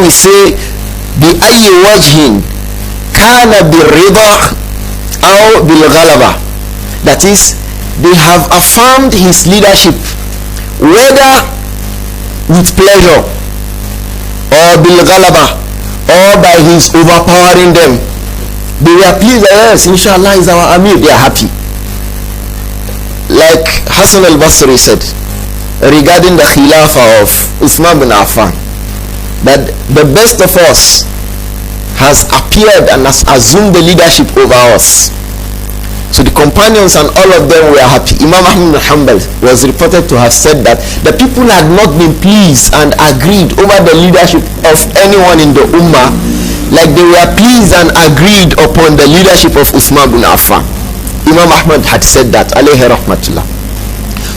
they say بأي وجه كان بالرضا أو بالغلبة, that is, they have affirmed his leadership whether with pleasure or بالغلبة, or by his overpowering them. They were pleased that yes, inshallah is our Amir, they are happy. Like Hassan al-Basri said regarding the Khilafah of Uthman bin Affan, that the best of us has appeared and has assumed the leadership over us. So the companions and all of them were happy. Imam Ahmad bin Hanbal was reported to have said that the people had not been pleased and agreed over the leadership of anyone in the Ummah like they were pleased and agreed upon the leadership of Uthman bin Affan. Imam Ahmad had said that, alayhi rahmatullah.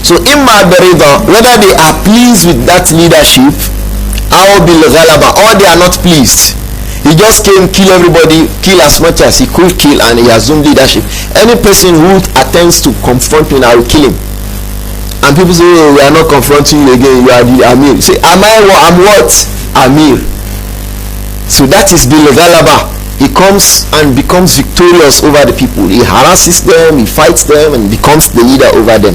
So imma barida, whether they are pleased with that leadership, or bil ghalaba, or they are not pleased. He just came, kill everybody, kill as much as he could kill, and he assumed leadership. Any person who attempts to confront me, I will kill him. And people say, oh, we are not confronting you again, you are the Amir. Say, I'm what? Amir. So that is bil ghalaba. He comes and becomes victorious over the people. He harasses them, he fights them, and becomes the leader over them.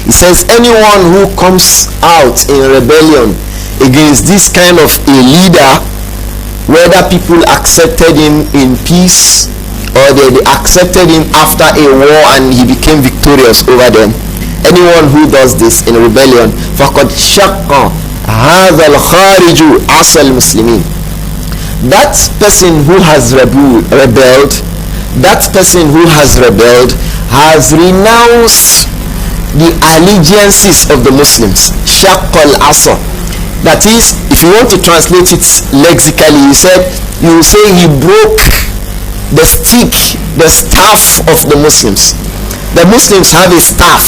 He says anyone who comes out in rebellion against this kind of a leader, whether people accepted him in peace or they accepted him after a war and he became victorious over them, anyone who does this in rebellion, فَقَدْ شَقَّ هَذَا الْخَارِجُ عَصَى الْمُسْلِمِينَ, that person who has rebelled, that person who has rebelled has renounced the allegiances of the Muslims. Shaqqal asa. That is, if you want to translate it lexically, you say he broke the stick, the staff of the Muslims. The Muslims have a staff.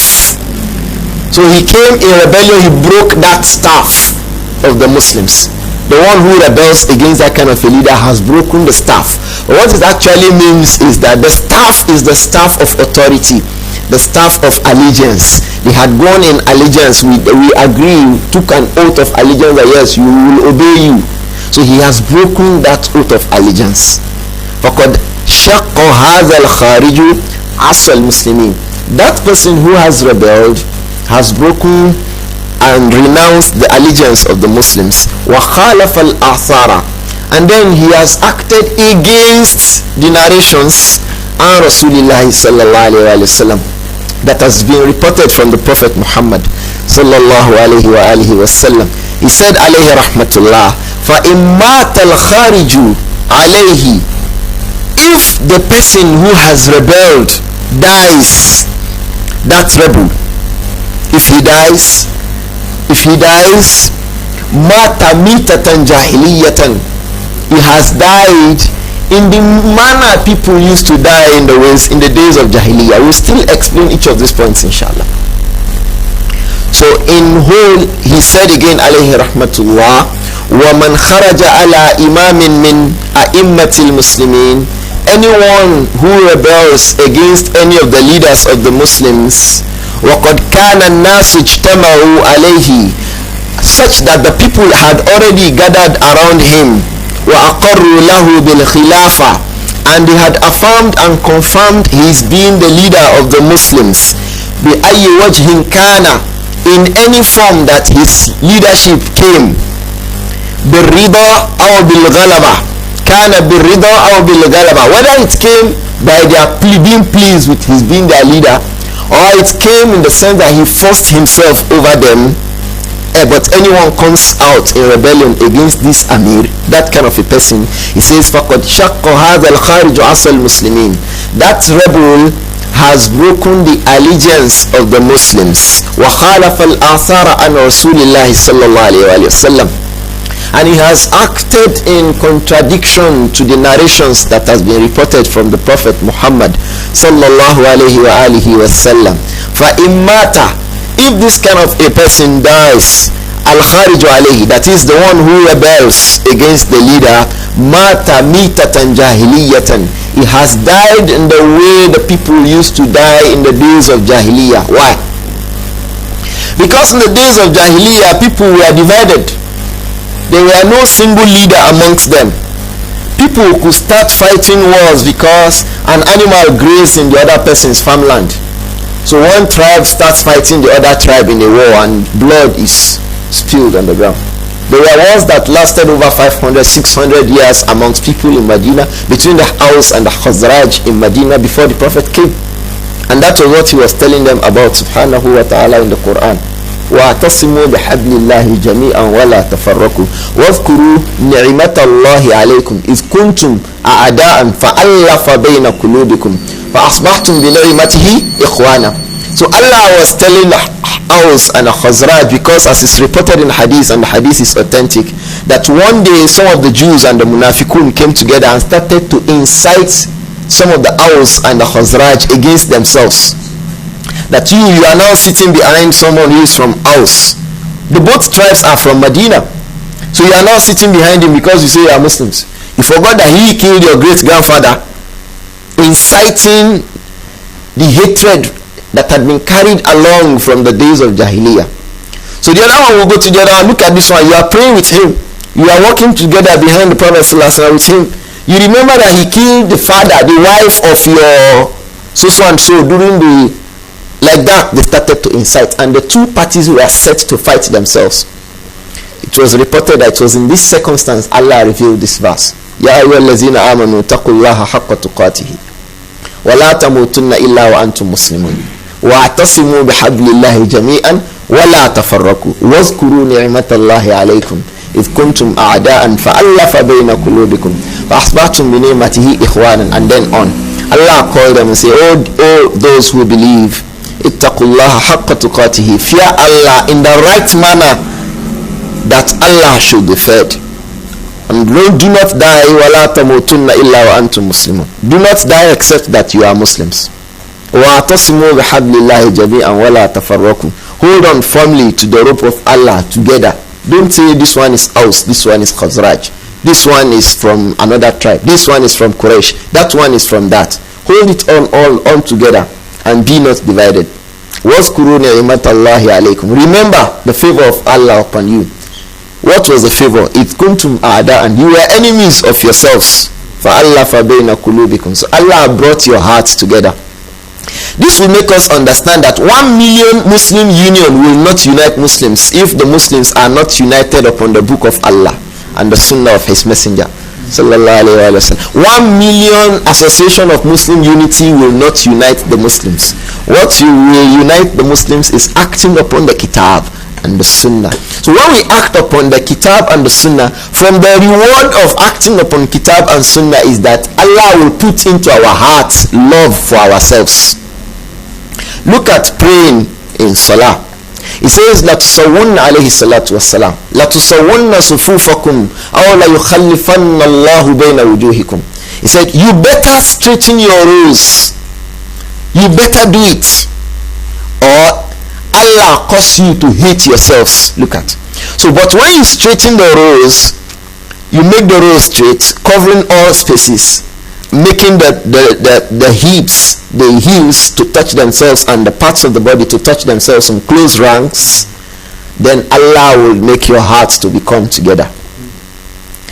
So he came in rebellion, he broke that staff of the Muslims. The one who rebels against that kind of a leader has broken the staff. What it actually means is that the staff is the staff of authority, the staff of allegiance. They had gone in allegiance. We agree, took an oath of allegiance that yes, you will obey you. So he has broken that oath of allegiance. فَقَدْ شَقَّ هَذَا الْخَارِجُ عَصَى الْمُسْلِمِينَ, that person who has rebelled has broken and renounced the allegiance of the Muslims. وَخَالَفَ الْأَثَارَ, and then he has acted against the narrations and Rasulullah sallallahu alayhi wa sallam that has been reported from the Prophet Muhammad sallallahu alayhi wa sallam. He said alayhi rahmatullah, فَإِن مَاتَ الْخَارِجُ عَلَيْهِ, if the person who has rebelled dies, that rebel, if he dies mata mitatan jahiliyatan, he has died in the manner people used to die in the days of Jahiliyyah. We'll still explain each of these points inshallah. So in whole, he said again alayhi rahmatullah, وَمَنْ خَرَجَ عَلَى إِمَامٍ مِّنْ أَئِمَّةِ الْمُسْلِمِينَ, anyone who rebels against any of the leaders of the Muslims, وَقَدْ كَانَ النَّاسُ اجْتَمَعُوا عَلَيْهِ, such that the people had already gathered around him, وَأَقَرُّوا لَهُ بِالْخِلَافَةِ, and they had affirmed and confirmed his being the leader of the Muslims, بِأَيِّ وَجْهٍ كَانَ, in any form that his leadership came, بِالرِّضَى أَوْ بِالْغَلَبَةِ, كَانَ بِالرِّضَى أَوْ بِالْغَلَبَةِ, whether it came by their being pleased with his being their leader, or it came in the sense that he forced himself over them. But anyone comes out in rebellion against this Amir, that kind of a person, he says فَقَدْ شَقَّ هَذَا الْخَارِجُ عَصَى الْمُسْلِمِينَ, that rebel has broken the allegiance of the Muslims. وَخَالَفَ الْآثَارَ عَنْ رَسُولِ اللَّهِ صَلَّى اللَّهُ عَلَيْهِ وَسَلَّمَ, and he has acted in contradiction to the narrations that has been reported from the Prophet Muhammad sallallahu alayhi wa alihi wa sallam. فَإِن مَاتَ, if this kind of a person dies, al-khariju alayhi, that is the one who rebels against the leader, mata mitatan jahiliyatan, he has died in the way the people used to die in the days of Jahiliyyah. Why? Because in the days of Jahiliyyah people were divided. There were no single leader amongst them. People could start fighting wars because an animal grazed in the other person's farmland. So one tribe starts fighting the other tribe in a war and blood is spilled on the ground. There were wars that lasted over 500, 600 years amongst people in Medina, between the Aus and the Khazraj in Medina before the Prophet came. And that was what he was telling them about, subhanahu wa ta'ala, in the Quran. وَاعْتَصِمُوا بِحَبْلِ اللَّهِ جَمِيعًا وَلَا تَفَرَّقُوا وَاذْكُرُوا نِعْمَةَ اللَّهِ عَلَيْكُمْ إِذْ كُنْتُمْ أَعْدَاءً فَأَلَّفَ بَيْنَ قُلُوبِكُمْ فَأَصْبَحْتُمْ بِنِعْمَتِهِ إِخْوَانًا. So Allah was telling Aus and Khazraj, because as is reported in hadith, and the hadith is authentic, that one day some of the Jews and the Munafiqun came together and started to incite some of the Aus and the Khazraj against themselves. That you are now sitting behind someone who is from Aus. The both tribes are from Medina. So you are now sitting behind him because you say you are Muslims. You forgot that he killed your great grandfather, inciting the hatred that had been carried along from the days of Jahiliyyah. So the other one will go to the other one. Look at this one. You are praying with him. You are working together behind the Prophet ﷺ with him. You remember that he killed the father, the wife of your so and so during the, like that. They started to incite, and the two parties were set to fight themselves. It was reported that it was in this circumstance Allah revealed this verse. Ya ayyuhallazina amanu taqullaha haqqa tuqatih wa la tamutunna illa wa antum muslimun wa'tasimu bihablillahi jami'an wa la tafarraqu wazkuru ni'matallahi alaykum إذ كنتم أعداء فألف بين قلوبكم فأصبحتم بنعمته إخوانا. And then on, Allah called them and say, oh those who believe, اتقوا الله حق تقاته, fear Allah in the right manner that Allah should be feared, and do not die ولا تموتن إلا وأنتم مسلمون, do not die except that you are Muslims. واعتصموا بحبل الله جميعا ولا تفرقوا, hold on firmly to the rope of Allah together. Don't say this one is Aus, this one is Khazraj, this one is from another tribe, this one is from Quraysh, that one is from that. Hold it all together and be not divided. وَاذْكُرُوا نِعْمَةَ اللَّهِ عَلَيْكُمْ, remember the favor of Allah upon you. What was the favor? إِذْ كُنْتُمْ أَعْدَاءً, you were enemies of yourselves. فَأَلَّفَ بَيْنَ قُلُوبِكُمْ, so Allah brought your hearts together. This will make us understand that 1 million Muslim union will not unite Muslims if the Muslims are not united upon the book of Allah and the Sunnah of His Messenger. 1 million association of Muslim unity will not unite the Muslims. What will unite the Muslims is acting upon the Kitab and the Sunnah. So when we act upon the Kitab and the Sunnah, from the reward of acting upon Kitab and Sunnah is that Allah will put into our hearts love for ourselves. Look at praying in Salah. He says, La tusawwunna alayhi salatu wassalam, La tusawwunna sufufakum aw la yukhallifanna Allahu bayna wujuhikum. He said, you better straighten your rows. You better do it, or Allah cause you to hate yourselves. Look at. So, but when you straighten the rows, you make the rows straight, covering all spaces, making the hips, the heels to touch themselves and the parts of the body to touch themselves in close ranks, then Allah will make your hearts to become together.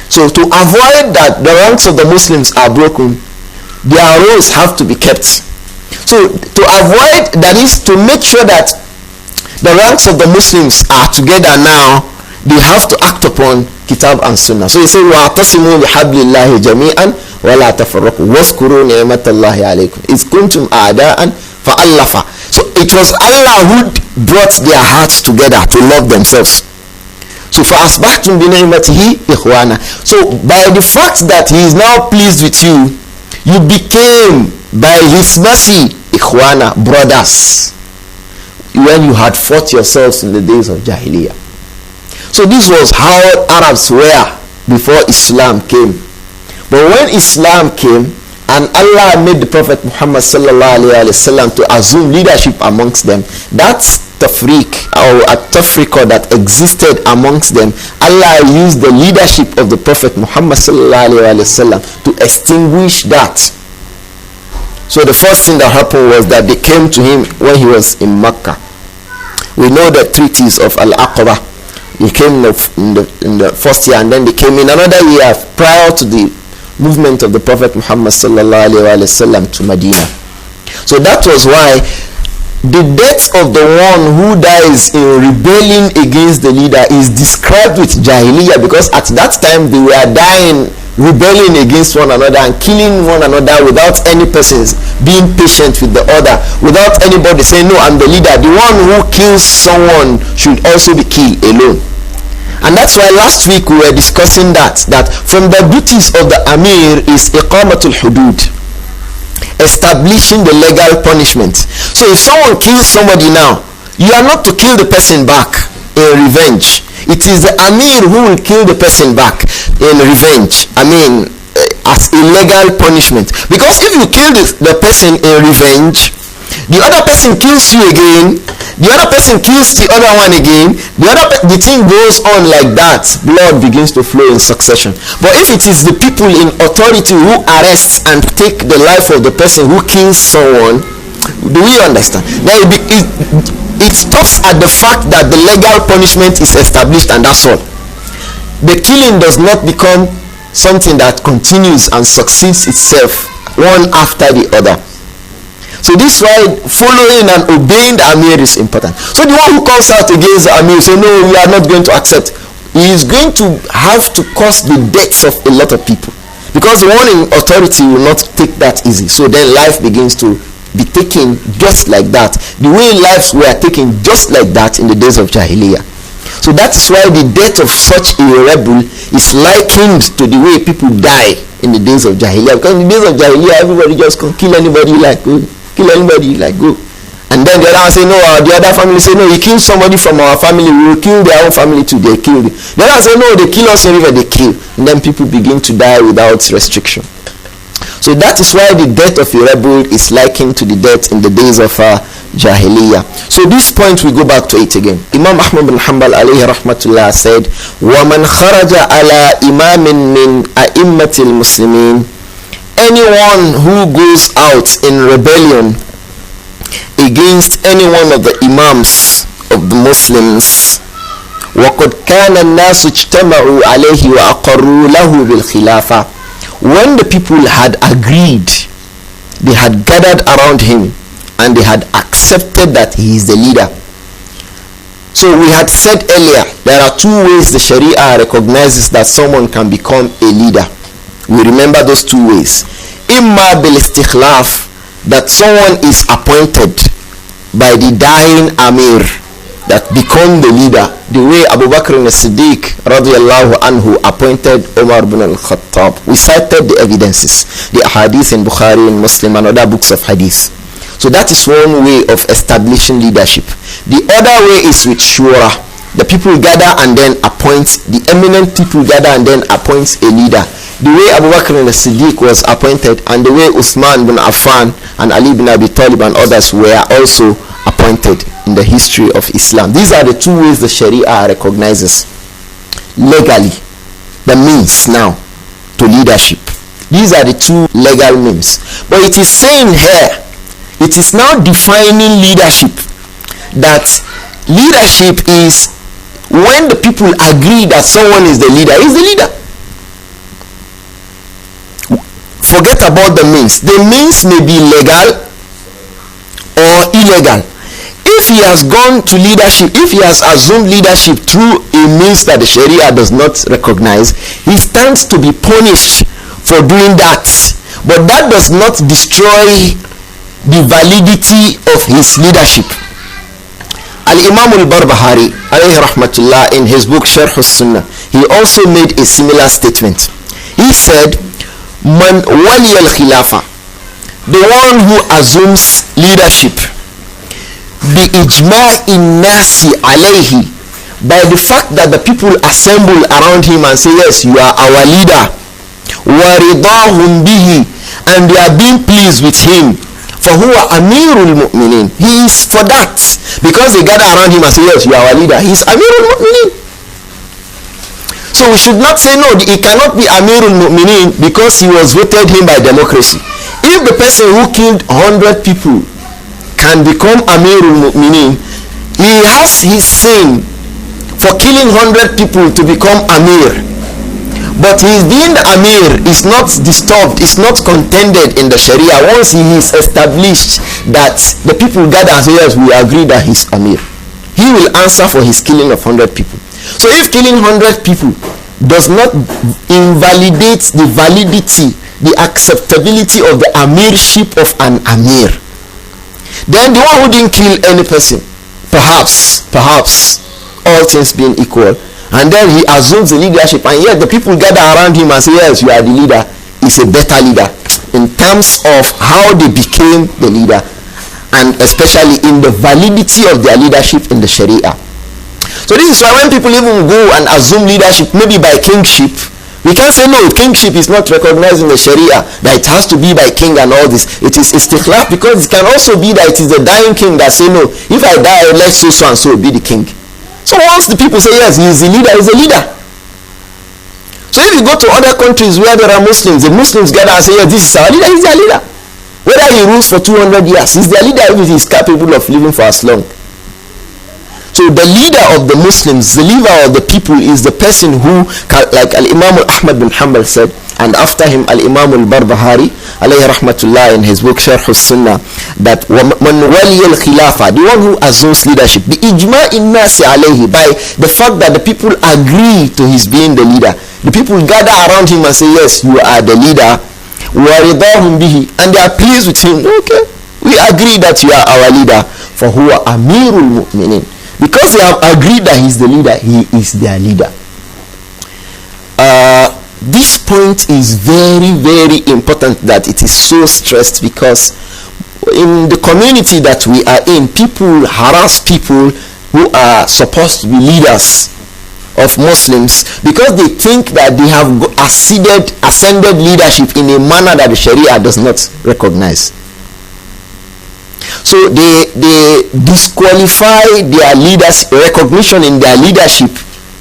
So to avoid that the ranks of the Muslims are broken, their rows have to be kept. So to avoid, that is to make sure that the ranks of the Muslims are together now, they have to act upon Kitab and Sunnah. So he said, وَاعْتَصِمُوا بِحَبْلِ اللَّهِ جَمِيعًا وَلَا تَفَرَّقُوا وَاذْكُرُوا نِعْمَةَ اللَّهِ عَلَيْكُمْ إِذْ كُنْتُمْ أَعْدَاءً فَأَلَّفَ. So it was Allah who brought their hearts together to love themselves. So فَأَصْبَحْتُمْ بِنِعْمَتِهِ إِخْوَانًا. So by the fact that He is now pleased with you, you became by His mercy إِخْوَانًا, brothers, when you had fought yourselves in the days of Jahiliyyah. So this was how Arabs were before Islam came. But when Islam came and Allah made the Prophet Muhammad sallallahu alaihi wasallam to assume leadership amongst them, that's tafriq or at-Tasfiyah that existed amongst them, Allah used the leadership of the Prophet Muhammad sallallahu alaihi wasallam to extinguish that. So the first thing that happened was that they came to him when he was in Mecca. We know the treaties of Al-Aqaba, He came in the first year, and then they came in another year prior to the movement of the Prophet Muhammad sallallahu alaihi wasallam to Medina. So that was why the death of the one who dies in rebelling against the leader is described with Jahiliyyah, because at that time they were dying rebelling against one another and killing one another without any persons being patient with the other, without anybody saying, no, I'm the leader, the one who kills someone should also be killed alone. And that's why last week we were discussing that from the duties of the Amir is iqamatul hudud, establishing the legal punishment. So if someone kills somebody now, you are not to kill the person back in revenge. It is the Amir who will kill the person back in revenge. As a legal punishment. Because if you kill the person in revenge, the other person kills you again, the other person kills the other one again, the thing goes on like that. Blood begins to flow in succession. But if it is the people in authority who arrest and take the life of the person who kills someone, do we understand? Then it stops at the fact that the legal punishment is established, and that's all. The killing does not become something that continues and succeeds itself one after the other. So this is why following and obeying the Amir is important. So the one who comes out against the Amir say, no, we are not going to accept, he is going to have to cause the deaths of a lot of people, because the one in authority will not take that easy. So then life begins to be taken just like that, the way lives were taken just like that in the days of Jahiliyyah. So that is why the death of such a rebel is likened to the way people die in the days of Jahiliyyah. Because in the days of Jahiliyyah, everybody just can kill anybody you like, kill anybody you like, go. And then the other one say, no, the other family say, no, you kill somebody from our family, we will kill their own family too, they kill them. The other one say, no, they kill us in river, they kill. And then people begin to die without restriction. So that is why the death of a rebel is likened to the death in the days of Jahiliyyah. So this point, we go back to it again. Imam Ahmad bin Hanbal alayhi rahmatullah said, وَمَنْ خَرَجَ عَلَى إِمَامٍ مِّنْ أَئِمَّةِ الْمُسْلِمِينَ, anyone who goes out in rebellion against any one of the imams of the Muslims, وَقَدْ كَانَ النَّاسُ اجْتَمَعُوا عَلَيْهِ وَأَقَرُّوا لَهُ بِالْخِلَافَةِ, when the people had agreed, they had gathered around him and they had accepted that he is the leader. So we had said earlier, there are two ways the Sharia recognizes that someone can become a leader. We remember those two ways. Imma bil istikhlaf, that someone is appointed by the dying Amir that become the leader, the way Abu Bakr as-Siddiq radiyallahu anhu appointed Umar ibn al-Khattab. We cited the evidences, the hadith in Bukhari and Muslim and other books of hadith. So that is one way of establishing leadership. The other way is with shura. The people gather and then appoint, the eminent people gather and then appoint a leader. The way Abu Bakr as-Siddiq was appointed, and the way Uthman bin Affan and Ali bin Abi Talib and others were also appointed in the history of Islam. These are the two ways the Sharia recognizes legally the means now to leadership. These are the two legal means. But it is saying here, it is now defining leadership, that leadership is when the people agree that someone is the leader, is the leader. Forget about the means. The means may be legal or illegal. If he has gone to leadership, if he has assumed leadership through a means that the Sharia does not recognize, he stands to be punished for doing that. But that does not destroy the validity of his leadership. Al-Imam al-Barbahari alayhi rahmatullah, in his book Sharh Sunnah, he also made a similar statement. He said, Man wali al-khilafa, the one who assumes leadership, bi ijma'in nasi alayhi, by the fact that the people assemble around him and say, yes, you are our leader, wa ridahum bihi, and they are being pleased with him, فَهُوَ أَمِيرُ الْمُؤْمِنِينَ, he is for that, because they gather around him and say, yes, you are our leader, he is Amirul Mu'minin. So we should not say, no, he cannot be Amirul Mu'minin because he was voted him by democracy. If the person who killed 100 people can become Amirul Mu'minin, he has his sin for killing 100 people to become Amir. But his being the Amir is not disturbed, is not contended in the Sharia once he is established that the people gather and say, yes, we agree that he's Amir. He will answer for his killing of 100 people. So if killing 100 people does not invalidate the validity, the acceptability of the Amirship of an Amir, then the one who didn't kill any person, perhaps, all things being equal, and then he assumes the leadership, and yet the people gather around him and say, yes, you are the leader, is a better leader in terms of how they became the leader, and especially in the validity of their leadership in the Sharia. So this is why when people even go and assume leadership, maybe by kingship, we can't say no, kingship is not recognized in the Sharia, that it has to be by king and all this. It is istikhlaf, because it can also be that it is the dying king that say, no, if I die, let so and so be the king. So once the people say, yes, he is the leader, he's a leader. So if you go to other countries where there are Muslims, the Muslims gather and say, yes, this is our leader, he's their leader. Whether he rules for 200 years, he's their leader if he is capable of living for as long. So the leader of the Muslims, the leader of the people, is the person who, like Al-Imam Ahmad bin Hanbal said, and after him Al-Imam Al-Barbahari alayhi rahmatullah in his book Usuul Sunnah, that man wali al-khilafa, the one who assumes leadership, bi ijma'in nasi alayhi, by the fact that the people agree to his being the leader. The people gather around him and say, yes, you are the leader, wa ridahum bihi, and they are pleased with him. Okay, we agree that you are our leader, for huwa amirul mu'minin. Because they have agreed that he's the leader, he is their leader. This point is very, very important that it is so stressed, because in the community that we are in, people harass people who are supposed to be leaders of Muslims because they think that they have ascended leadership in a manner that the Sharia does not recognize. So they disqualify their leaders, recognition in their leadership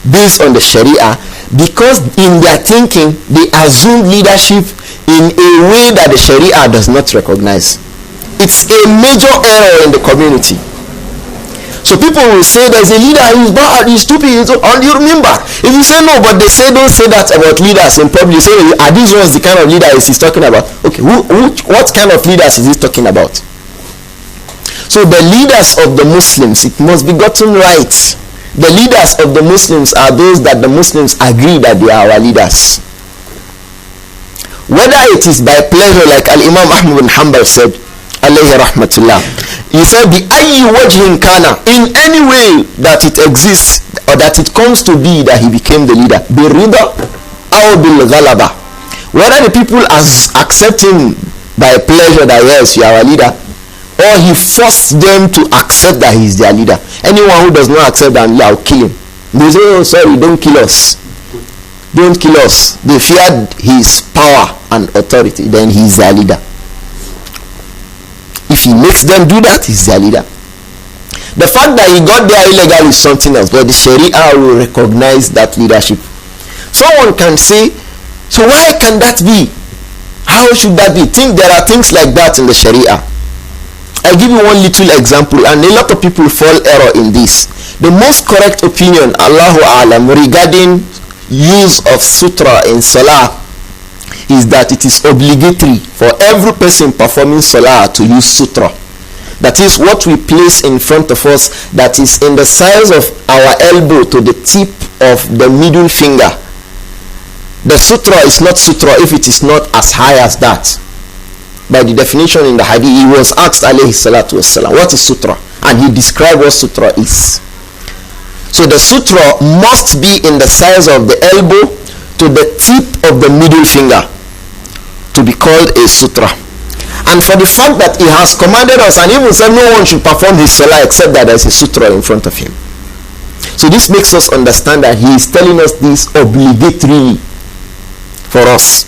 based on the Sharia, because in their thinking they assume leadership in a way that the Sharia does not recognize. It's a major error in the community. So people will say there's a leader, he's bad, he's stupid, and you remember, if you say no, but they say don't say that about leaders in public, you say, are these ones the kind of leaders he's talking about? Okay, what kind of leaders is he talking about? So the leaders of the Muslims, it must be gotten right. The leaders of the Muslims are those that the Muslims agree that they are our leaders. Whether it is by pleasure, like Al-Imam Ahmad bin Hanbal said, alayhi rahmatullah, he said, bi ayyi wajhin kana, in any way that it exists or that it comes to be that he became the leader, bi rida aw bil ghalaba, whether the people accept him by pleasure that yes, you are our leader, or he forced them to accept that he is their leader. Anyone who does not accept that, I'll kill him. They say, oh sorry, don't kill us. Don't kill us. They feared his power and authority, then he is their leader. If he makes them do that, he's their leader. The fact that he got there illegal is something else, but the Sharia will recognize that leadership. Someone can say, so why can that be? How should that be? There are things like that in the Sharia. I'll give you one little example, and a lot of people fall error in this. The most correct opinion, Allahu A'lam, regarding use of sutra in salah is that it is obligatory for every person performing salah to use sutra. That is what we place in front of us, that is in the size of our elbow to the tip of the middle finger. The sutra is not sutra if it is not as high as that. By the definition in the hadith, he was asked alayhi salatu wassalam, what is sutra? And he described what sutra is. So the sutra must be in the size of the elbow to the tip of the middle finger to be called a sutra. And for the fact that he has commanded us and even said no one should perform his salah except that there is a sutra in front of him. So this makes us understand that he is telling us this obligatory for us.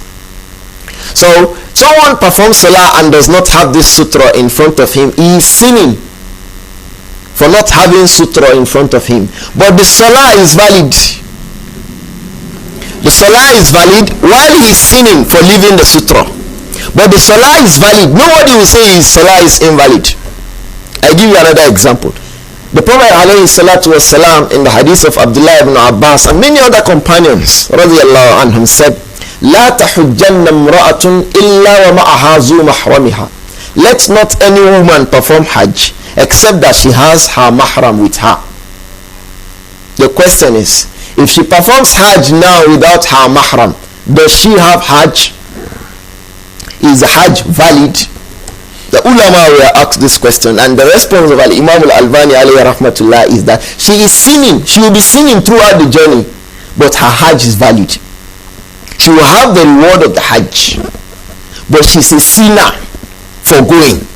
So someone performs salah and does not have this sutra in front of him, he is sinning for not having sutra in front of him. But the salah is valid. The salah is valid while he is sinning for leaving the sutra. But the salah is valid. Nobody will say his salah is invalid. I give you another example. The Prophet ﷺ in the hadith of Abdullah ibn Abbas and many other companions radiallahu anhum said, لا تحجن امرأة إلا ومعها ذو محرمها. Let not any woman perform Hajj except that she has her mahram with her. The question is, if she performs Hajj now without her mahram, does she have Hajj? Is the Hajj valid? The ulama were asked this question, and the response of Imam al-Albani alayhi rahmatullah is that she is sinning. She will be sinning throughout the journey, but her Hajj is valid. She will have the reward of the Hajj, but she's a sinner for going.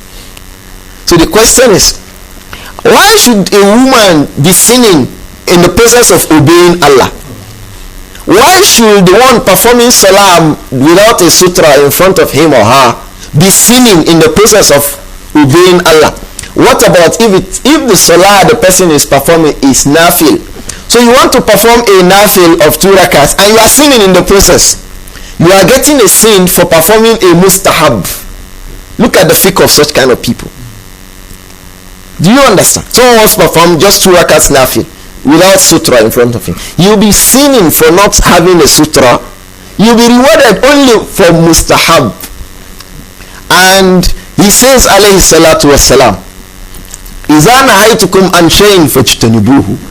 So the question is, why should a woman be sinning in the process of obeying Allah? Why should the one performing salah without a sutra in front of him or her be sinning in the process of obeying Allah? What about if the salah the person is performing is nafil? So you want to perform a nafil of 2 rakats and you are sinning in the process. You are getting a sin for performing a mustahab. Look at the fiqh of such kind of people. Do you understand? Someone wants to perform just 2 rakats nafil without sutra in front of him. You'll be sinning for not having a sutra. You'll be rewarded only for mustahab. And he says alayhi salatu wassalam, إِذَا نَهَيْتُكُمْ عَنْ شَيْءٍ فَاجْتَنِبُوهُ.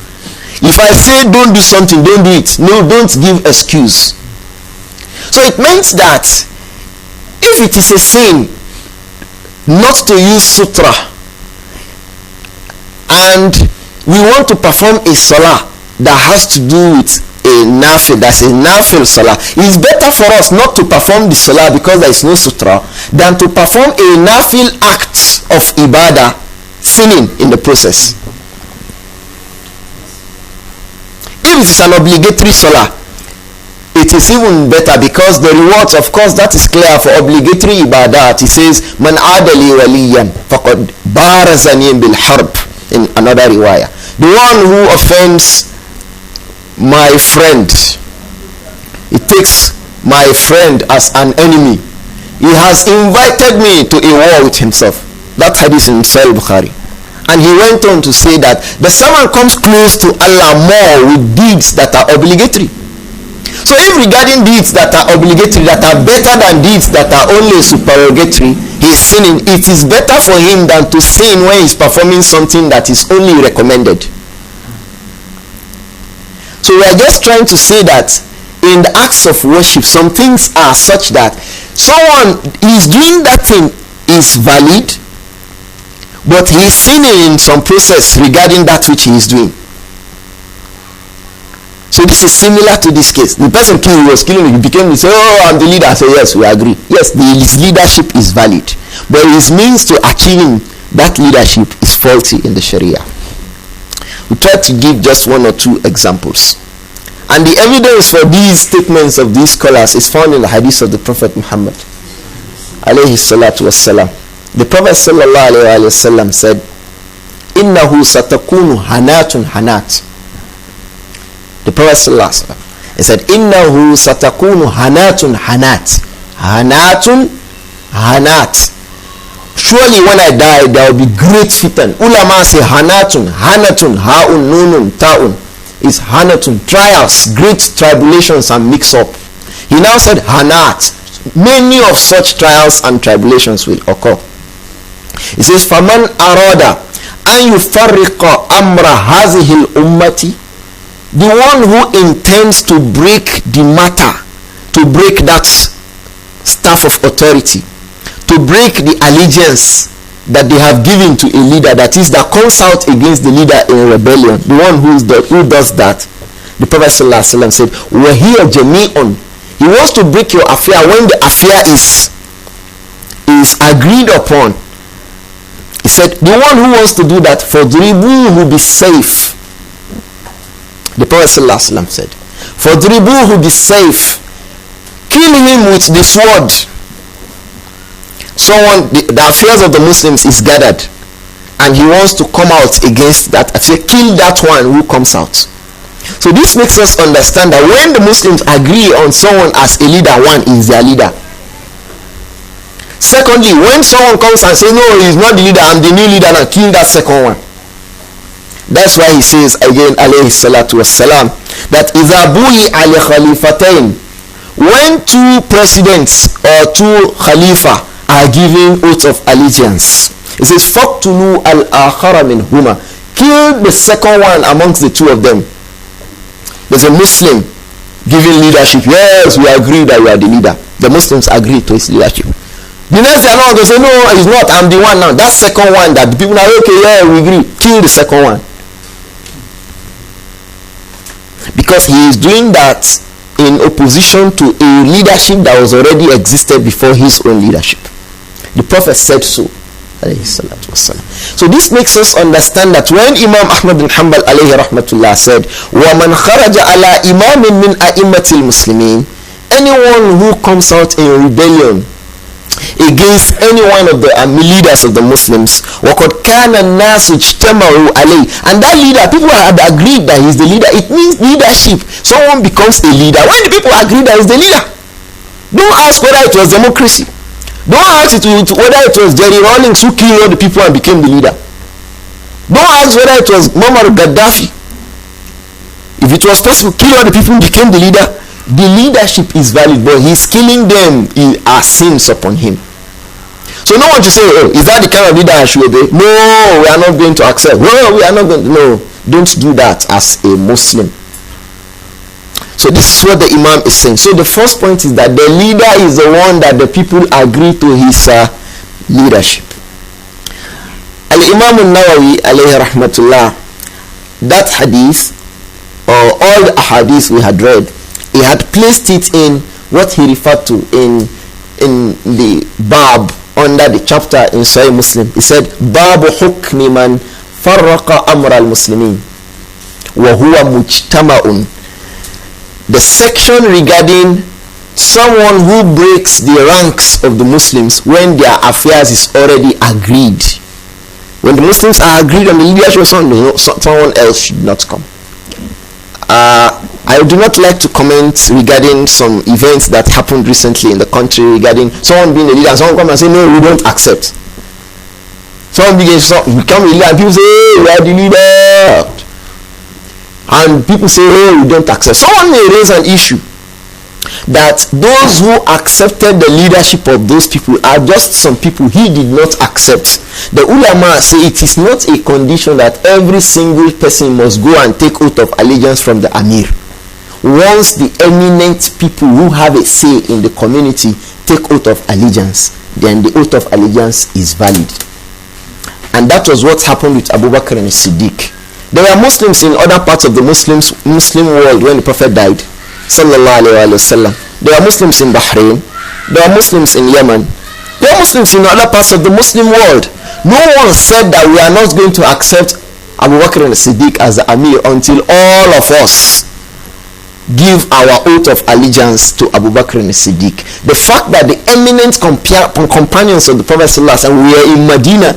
If I say don't do something, don't do it. No, don't give excuse. So it means that if it is a sin not to use sutra and we want to perform a salah that has to do with a nafil, that's a nafil salah, it's better for us not to perform the salah because there is no sutra than to perform a nafil act of ibadah, sinning in the process. If it is an obligatory salah, it is even better because the rewards, of course, that is clear for obligatory ibadat. It says, Man adali waliyan faqad barazani bil harb, in another riwayah. The one who offends my friend, it takes my friend as an enemy. He has invited me to a war with himself. That hadith in Sahih Bukhari. And he went on to say that the servant comes close to Allah more with deeds that are obligatory. So if regarding deeds that are obligatory, that are better than deeds that are only supererogatory, he is sinning, it is better for him than to sin when he is performing something that is only recommended. So we are just trying to say that in the acts of worship, some things are such that someone is doing that thing is valid, but he is sinning in some process regarding that which he is doing. So this is similar to this case. The person who was killing, he became, he said, oh, I'm the leader. I say, yes, we agree. Yes, his leadership is valid, but his means to achieving that leadership is faulty in the Sharia. We try to give just 1 or 2 examples. And the evidence for these statements of these scholars is found in the hadith of the Prophet Muhammad alayhi salatu wassalam. The Prophet sallallahu alayhi wa sallam said, innahu satakunu hanatun hanat. The Prophet sallallahu alayhi wa sallam, he said, innahu satakunu hanatun hanat. Hanatun hanat. Surely when I die, there will be great fitan. Ulama say hanatun, hanatun, haun, nunun, ta'un. Is hanatun, trials, great tribulations and mix up. He now said hanat. Many of such trials and tribulations will occur. He says, فَمَنْ أَرَادَ أَنْ يُفَرِّقَ أَمْرَ هَذِهِ الْأُمَّةِ. The one who intends to break the matter, to break that staff of authority, to break the allegiance that they have given to a leader, that is, that comes out against the leader in rebellion, the one who does that, the Prophet ﷺ said, وَهِيَ جَمِيعٌ. He wants to break your affair when the affair is agreed upon. He said, the one who wants to do that, فَضْرِبُوهُ بِالسَّيْفِ. The Prophet ﷺ said, فَضْرِبُوهُ بِالسَّيْفِ. Kill him with the sword. Someone, the affairs of the Muslims is gathered, and he wants to come out against that affair. Kill that one who comes out. So this makes us understand that when the Muslims agree on someone as a leader, one is their leader. Secondly, when someone comes and says, no, he's not the leader, I'm the new leader, and kill that second one. That's why he says again, alayhi salatu wassalam, that إِذَا بُوِيَ عَلَى خَلِيفَتَيْنِ, when two presidents or two khalifa are giving oath of allegiance, it says فَقْتُلُوا الْآخَرَ مِنْهُمَا, kill the second one amongst the two of them. There's a Muslim giving leadership. Yes, we agree that you are the leader. The Muslims agree to his leadership. The next day, no, they say, no, he's not, I'm the one now. That second one that the people are okay, yeah, we agree. Kill the second one. Because he is doing that in opposition to a leadership that was already existed before his own leadership. The Prophet said so. So this makes us understand that when Imam Ahmad bin Hanbal alayhi rahmatullah said, وَمَنْ خَرَجَ عَلَى إِمَامٍ مِنْ أَئِمَّةِ الْمُسْلِمِينَ, anyone who comes out in rebellion against any one of the leaders of the Muslims, وَقَدْ كَانَ النَّاسُ اجْتَمَعُوا عَلَيْهِ, and that leader, people had agreed that he's the leader. It means leadership. Someone becomes a leader when the people agree that he's the leader. Don't ask whether it was democracy. Don't ask whether it was Jerry Rawlings who killed all the people and became the leader. Don't ask whether it was Muammar Gaddafi. If it was possible, kill all the people and became the leader. The leadership is valid, but he's killing them are sins upon him. So no one to say, oh, is that the kind of leader I should obey? No, we are not going to accept. No, we are not going to. No, don't do that as a Muslim. So this is what the Imam is saying. So the first point is that the leader is the one that the people agree to his leadership. Al-Imam al-Nawawi alayhi rahmatullah, that hadith, or all the hadiths we had read, he had placed it in what he referred to in the bab under the chapter in Sahih Muslim. He said, Babu hukmi man farraqa amra al-muslimin wa huwa mujtama'un. The section regarding someone who breaks the ranks of the Muslims when their affairs is already agreed. When the Muslims are agreed on the leadership of someone else should not come. I do not like to comment regarding some events that happened recently in the country regarding someone being a leader and someone come and say, no, we don't accept. Someone become a leader and people say, hey, we are the leader. And people say, oh, we don't accept. Someone may raise an issue that those who accepted the leadership of those people are just some people he did not accept. The ulama say it is not a condition that every single person must go and take oath of allegiance from the Amir. Once the eminent people who have a say in the community take oath of allegiance, then the oath of allegiance is valid. And that was what happened with Abu Bakr and Siddiq. There were Muslims in other parts of the Muslim world when the Prophet died, sallallahu alaihi wasallam. There were Muslims in Bahrain. There were Muslims in Yemen. There were Muslims in other parts of the Muslim world. No one said that we are not going to accept Abu Bakr and Siddiq as the Amir until all of us give our oath of allegiance to Abu Bakr and Siddiq. The fact that the eminent companions of the Prophet sallallahu alaihi wasallam were in Medina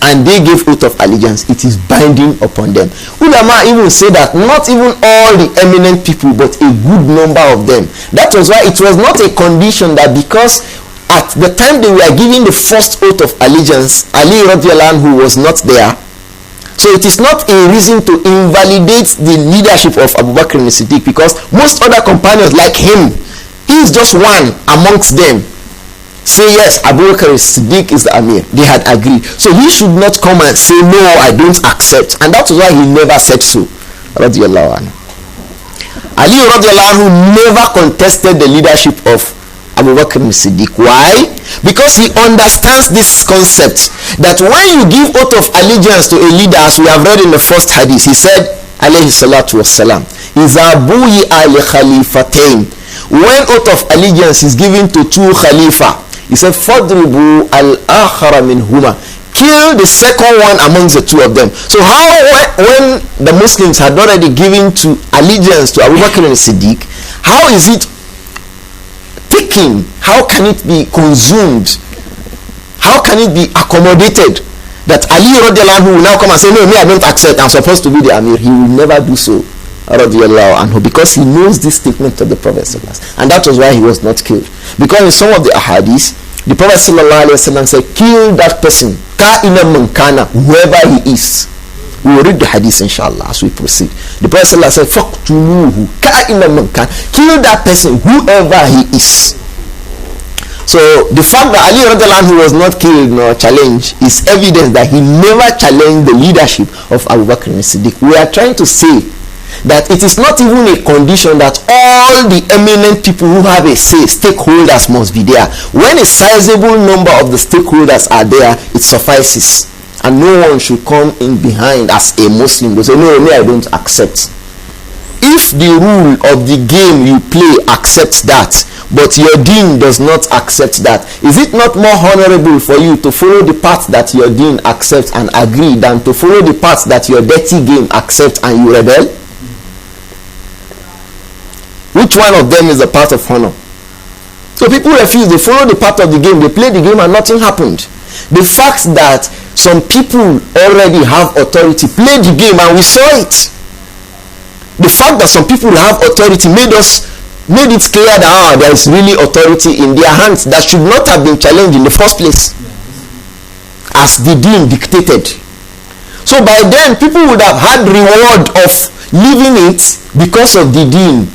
and they gave oath of allegiance, it is binding upon them. Ulama even say that not even all the eminent people, but a good number of them. That was why it was not a condition that because at the time they were giving the first oath of allegiance, Ali radiallahu anhu was not there. So it is not a reason to invalidate the leadership of Abu Bakr and Siddiq, because most other companions like him, he is just one amongst them. Say yes, Abu Bakr Siddiq is the Amir. They had agreed. So he should not come and say, no, I don't accept. And that is why he never said so. Radiallahu anhu. Ali radiallahu anhu never contested the leadership of Abu Bakr Siddiq. Why? Because he understands this concept that when you give oath of allegiance to a leader, as we have read in the first hadith, he said, alayhi salatu wassalam, إِذَا بُوِيَ لِخَلِيفَتَيْنِ, when oath of allegiance is given to two khalifa, he said, فَضْرِبُوا الْآخَرَ مِنْهُمَا, kill the second one amongst the two of them. So how, when the Muslims had already given to allegiance to Abu Bakr and Siddiq, how is it taken? How can it be consumed? How can it be accommodated that Ali radiallahu anhu will now come and say, no, me, I don't accept, I'm supposed to be the Amir? He will never do so, radiallahu anhu, because he knows this statement of the Prophet sallallahu alaihi wasallam, and that was why he was not killed. Because in some of the ahadith, the Prophet sallallahu alaihi wasallam said, kill that person, ka'ina man kana, whoever he is. We will read the hadith inshallah as we proceed. The Prophet said, "Faqtuluhu ka'ina man kan." Kill that person, whoever he is. So the fact that Ali radiallahu anhu was not killed nor challenged is evidence that he never challenged the leadership of Abu Bakr as-Siddiq. We are trying to say that it is not even a condition that all the eminent people who have a say, stakeholders, must be there. When a sizable number of the stakeholders are there, it suffices, and no one should come in behind as a Muslim to say, "No, me, I don't accept." If the rule of the game you play accepts that, but your deen does not accept that, is it not more honorable for you to follow the path that your deen accepts and agree than to follow the path that your dirty game accepts and you rebel? Which one of them is the path of honor? So people refuse. They follow the path of the game, they play the game, and nothing happened. The fact that some people already have authority played the game and we saw it. The fact that some people have authority made it clear that there is really authority in their hands that should not have been challenged in the first place, as the deen dictated. So by then people would have had reward of leaving it because of the deen,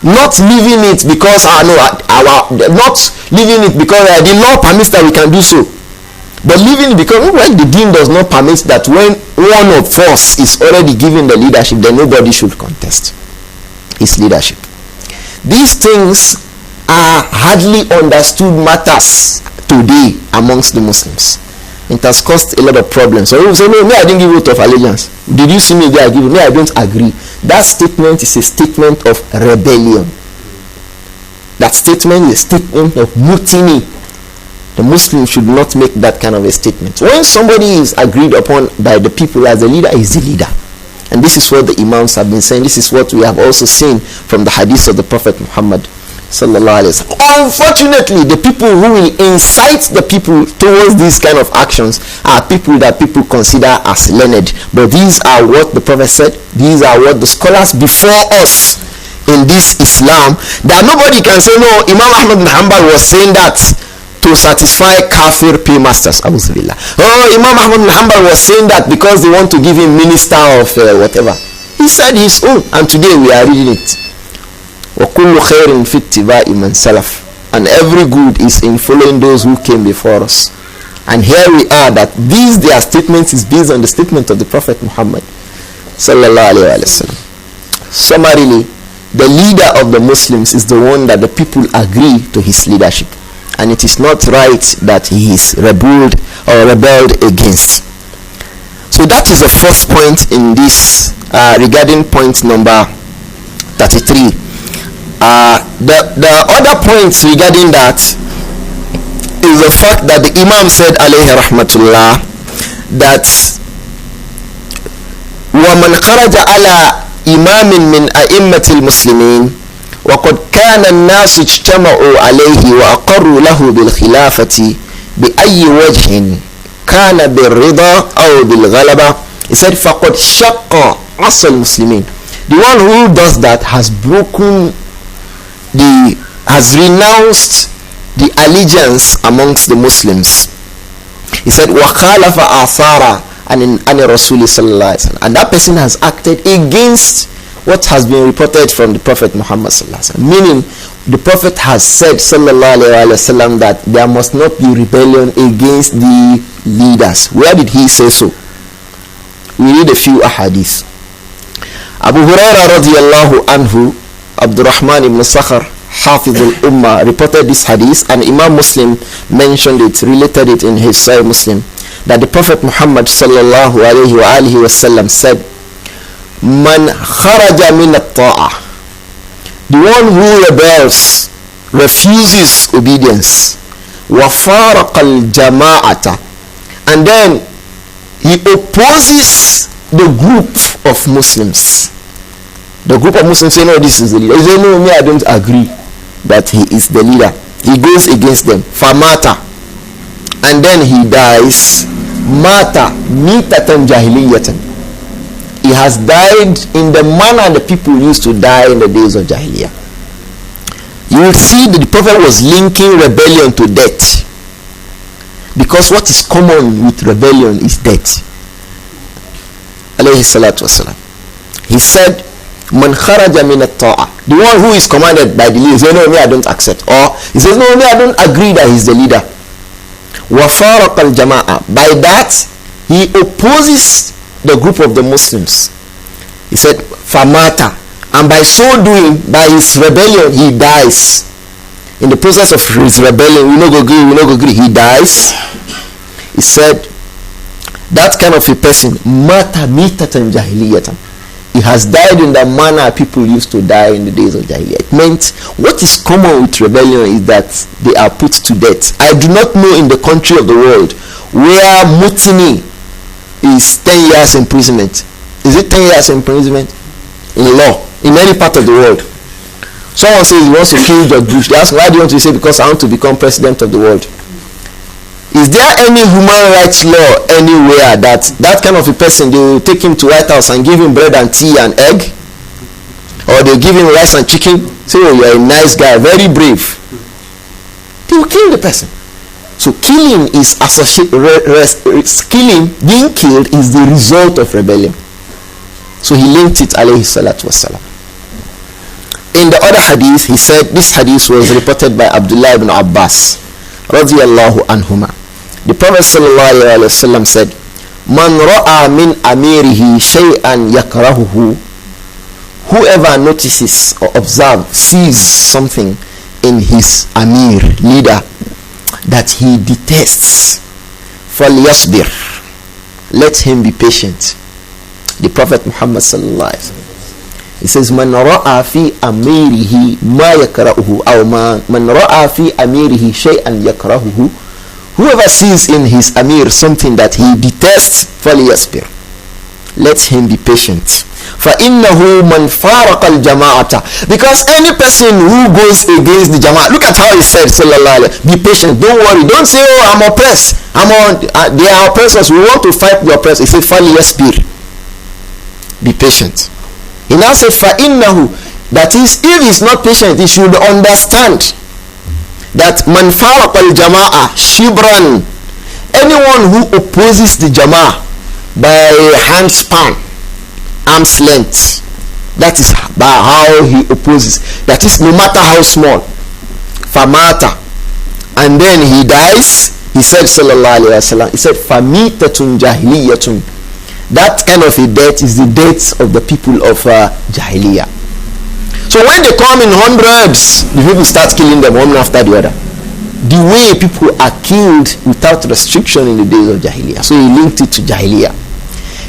not leaving it because not leaving it because the law permits that we can do so, but leaving it because the deen does not permit that. When one of us is already given the leadership, then nobody should contest his leadership. These things are hardly understood matters today amongst the Muslims. It has caused a lot of problems. So you say, "No, me, I didn't give vote of allegiance. Did you see me there? I give me. I don't agree." That statement is a statement of rebellion. That statement is a statement of mutiny. The Muslim should not make that kind of a statement. When somebody is agreed upon by the people as the leader, is the leader. And this is what the Imams have been saying. This is what we have also seen from the hadith of the Prophet Muhammad sallallahu alaihi wasallam. Unfortunately, the people who will incite the people towards these kind of actions are people that people consider as learned. But these are what the Prophet said. These are what the scholars before us in this Islam, that nobody can say, "No, Imam Ahmad bin Hanbal was saying that to satisfy kafir paymasters." Oh, Imam Ahmad bin Hanbal was saying that because they want to give him minister of whatever. He said his own, and today we are reading it. وَكُلُّ خَيْرٍ فِي اتِّبَاءِ مَنْ سَلَفٍ. And every good is in following those who came before us. And here we are, that their statements is based on the statement of the Prophet Muhammad sallallahu alaihi wasallam. Summarily, the leader of the Muslims is the one that the people agree to his leadership, and it is not right that he is rebelled against. So that is the first point in this regarding point number 33. The other points regarding that is the fact that the Imam said alayhi rahmatullah that وَمَنْ خَرَجَ عَلَى إِمَامٍ مِنْ أَئِمَّةِ الْمُسْلِمِينَ وَقَدْ كَانَ النَّاسُ اجْتَمَعُوا عَلَيْهِ وَأَقَرُّوا لَهُ بِالْخِلَافَةِ بِأَيِّ وَجْهٍ كَانَ بِالرِّضَى أَوْ بِالْغَلَبَةِ. He said فَقَدْ شَقَّ عَصَى الْمُسْلِمِينَ. The one who does that has renounced the allegiance amongst the Muslims. He said وَخَالَفَ آثَارًا عَنِ الرَّسُولِ صلى الله عليه وسلم. And that person has acted against what has been reported from the Prophet Muhammad sallallahu alaihi wasallam. Meaning, the Prophet has said sallallahu alaihi wasallam that there must not be rebellion against the leaders. Where did he say so? We read a few ahadith. Abu Hurairah radiyallahu anhu, Abdurrahman ibn Sakhar, Hafiz al-Ummah, reported this hadith, and Imam Muslim mentioned it, related it in his Sahih Muslim, that the Prophet Muhammad sallallahu alaihi wa alihi wasallam said, "Man kharaja min at-ta'ah," the one who rebels, refuses obedience, wa faraqa al-jama'ata, and then he opposes the group of Muslims. The group of Muslims say, "No, this is the leader." He say, "No, me, I don't agree that he is the leader." He goes against them. Famata, and then he dies. Mata mitatan jahiliyatan. He has died in the manner the people used to die in the days of Jahiliyyah. You will see that the Prophet was linking rebellion to death, because what is common with rebellion is death. alayhi salatu wasalam, he said, Man kharaja min at-ta'a, the one who is commanded by the leader, he says, no, me I don't accept. Or he says, no, me I don't agree that he's the leader. Wa faraqa al-jama'a, by that he opposes the group of the Muslims. He said, famata, and by so doing, by his rebellion, he dies. In the process of his rebellion, we no go agree, he dies. He said, that kind of a person, mata mitatan jahiliyatan, he has died in the manner people used to die in the days of Jahiliyyah. It meant what is common with rebellion is that they are put to death. I do not know in the country of the world where mutiny is 10 years imprisonment. Is it 10 years imprisonment in law in any part of the world? Someone says he wants to kill George Bush. They ask, why do you want to say? Because I want to become president of the world. Is there any human rights law anywhere that kind of a person, they will take him to White House and give him bread and tea and egg? Or they'll give him rice and chicken? Say, oh, you're a nice guy, very brave. They will kill the person. So killing is being killed is the result of rebellion. So he linked it, alayhi salatu wasalam. In the other hadith, he said, this hadith was reported by Abdullah ibn Abbas, radiyallahu anhuma. The Prophet sallallahu alaihi wasallam said, Man ra'a min amirihi shay'an yakrahuhu, whoever notices or observes, sees something in his amir, leader, that he detests, falyasbir, let him be patient. The Prophet Muhammad sallallahu alaihi wasallam, he says, Man ra'a fi amirihi ma yakrahuhu, aw man ra'a fi amirihi shay'an yakrahuhu, whoever sees in his amir something that he detests, falyasbir, let him be patient. فَإِنَّهُ مَنْ فَارَقَ الْجَمَاعَةَ, because any person who goes against the jama'ah, look at how he said, sallallahu alaihi, be patient, don't worry, don't say, oh, I'm oppressed, they are oppressors, we want to fight the oppressor. He said, falyasbir, be patient. He now said, فَإِنَّهُ, that is, if he's not patient, he should understand that man faraqa al-jama'a shibran, anyone who opposes the jama'ah by handspan, arm's length, that is by how he opposes, that is no matter how small, famata, and then he dies, he said sallallahu alaihi wasallam, he said famitatun jahiliyatun, that kind of a death is the death of the people of Jahiliyyah. So when they come in hundreds, the people start killing them one after the other. The way people are killed without restriction in the days of Jahiliyyah. So he linked it to Jahiliyyah.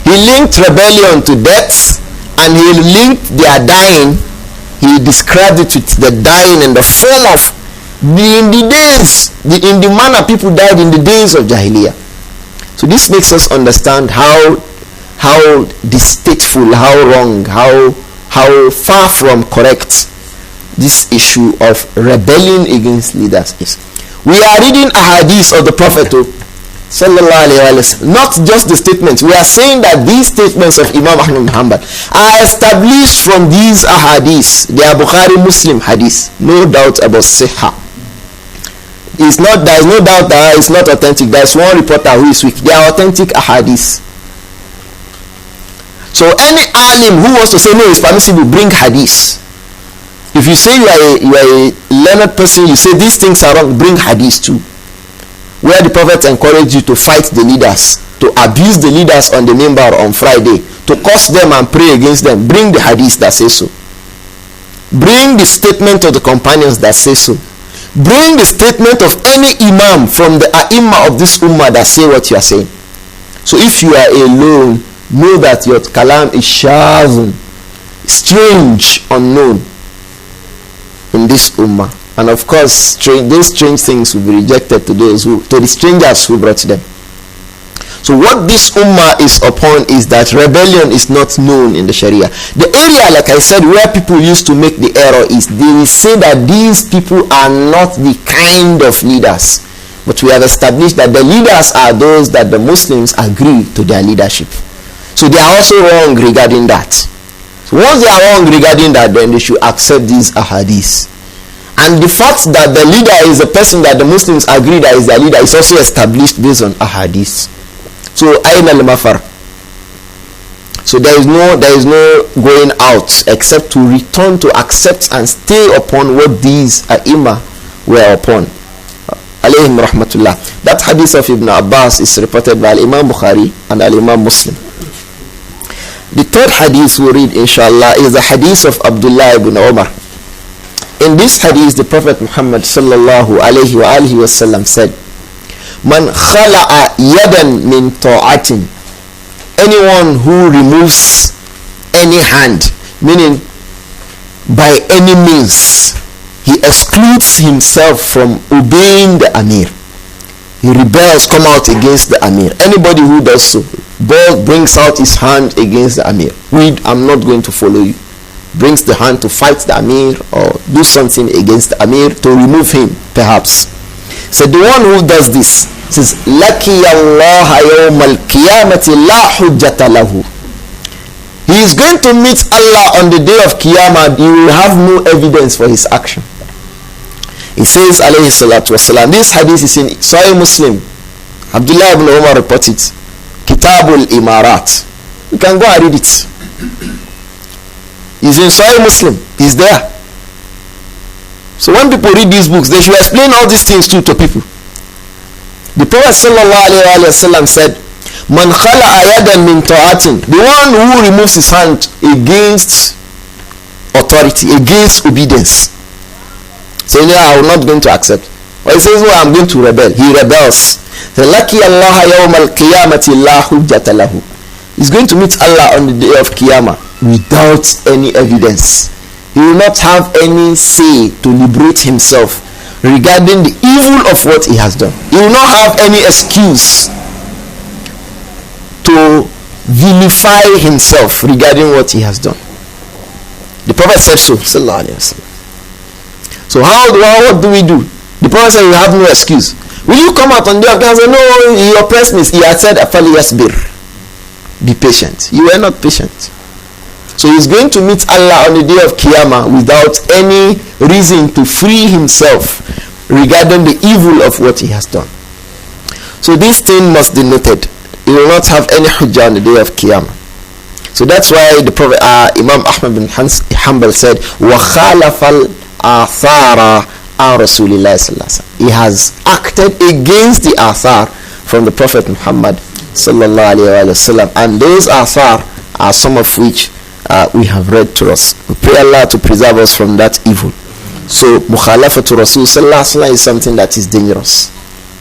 He linked rebellion to death, and he linked their dying. He described it with the dying in the form of in the manner people died in the days of Jahiliyyah. So this makes us understand how distasteful, how wrong, how far from correct this issue of rebelling against leaders is. We are reading a hadith of the Prophet sallallahu alaihi wasallam, not just the statements. We are saying that these statements of Imam Ahmad bin Hanbal are established from these ahadith. They are Bukhari Muslim hadith, no doubt about sihha. There is no doubt that it's not authentic. There is one reporter who is weak. They are authentic ahadith. So any alim who wants to say no, it's permissible, bring hadith. If you say you are a learned person, you say these things are wrong, bring hadith too. Where the Prophet encouraged you to fight the leaders, to abuse the leaders on the minbar on Friday, to curse them and pray against them, bring the hadith that says so. Bring the statement of the companions that say so. Bring the statement of any imam from the ai*imma of this ummah that say what you are saying. So if you are alone, know that your kalam is shazun, strange, unknown in this ummah. And of course, those strange things will be rejected to the strangers who brought them. So what this ummah is upon is that rebellion is not known in the Sharia. The area, like I said, where people used to make the error is they will say that these people are not the kind of leaders. But we have established that the leaders are those that the Muslims agree to their leadership. So they are also wrong regarding that. So once they are wrong regarding that, then they should accept these ahadith. And the fact that the leader is a person that the Muslims agree that is their leader is also established based on ahadith. So ayn al-mafar. So there is no going out except to return to accept and stay upon what these ai were upon. Alayhim rahmatullah. That hadith of Ibn Abbas is reported by Imam Bukhari and Imam Muslim. The third hadith we read inshallah is the hadith of Abdullah ibn Umar. In this hadith, the Prophet Muhammad sallallahu alayhi wa alihi wasallam said, Man khala'a yadan min ta'atin. Anyone who removes any hand, meaning by any means, he excludes himself from obeying the Amir. He rebels, come out against the Amir. Anybody who does so, brings out his hand against the Amir. I'm not going to follow you. Brings the hand to fight the Amir or do something against the Amir to remove him, perhaps. So the one who does this says, Laki Allah yawm al-qiyamati la hujjata lahu. He is going to meet Allah on the day of Qiyamah. He will have no evidence for his action. He says, alayhi salatu wasalam, this hadith is in Sahih Muslim. Abdullah ibn Umar reported it. Kitabul Imarat. You can go and read it. It's in Sahih Muslim. It's there. So when people read these books, they should explain all these things to people. The Prophet sallallahu alayhi wa sallam said, Man khala'a yadan min ta'atin. The one who removes his hand against authority, against obedience. Saying, I'm not going to accept. Or he says, I'm going to rebel. He rebels. Laki Allah yawm al-qiyamati la hujjata lahu. He's going to meet Allah on the day of Qiyamah without any evidence. He will not have any say to liberate himself regarding the evil of what he has done. He will not have any excuse to vilify himself regarding what he has done. The Prophet said so. Sallallahu Alaihi Wasallam. So what do we do? The Prophet said you have no excuse. Will you come out on the day of Qiyamah and say, no, he oppressed me? He had said, be patient. You were not patient. So he's going to meet Allah on the day of Qiyamah without any reason to free himself regarding the evil of what he has done. So this thing must be noted. He will not have any hujjah on the day of Qiyamah. So that's why the Prophet Imam Ahmad bin Hanbal said, وَخَالَفَ الْآثَارَ عَنْ رَسُولِ اللَّهِ صَلَّى اللَّهُ عَلَيْهِ وَسَلَّمَ. He has acted against the athar from the Prophet Muhammad sallallahu alayhi wa sallam, and those athar are some of which we have read to us. We pray Allah to preserve us from that evil. So mukhalafatu Rasul sallallahu alayhi wa sallam is something that is dangerous.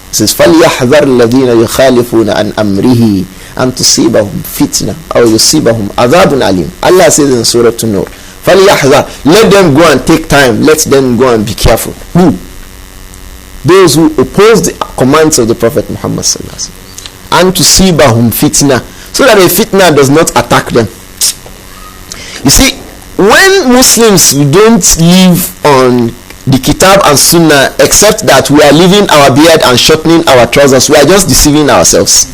It says, فَلْيَحْذَرْ الَّذِينَ يُخَالِفُونَ عَنْ أَمْرِهِ أَنْ تُصِيبَهُمْ فِتْنَةٌ أَوْ يُصِيبَهُمْ عَذَابٌ أَلِيمٌ. Allah says in Surah An-Nur, فَلْيَحْذَرْ, let them go and take time, let them go and be careful. Who? Those who oppose the commands of the Prophet Muhammad sallallahu alaihi wasallam. And to tusibahum fitna, so that a fitna does not attack them. You see, when Muslims don't live on the Kitab and Sunnah, except that we are leaving our beard and shortening our trousers, we are just deceiving ourselves.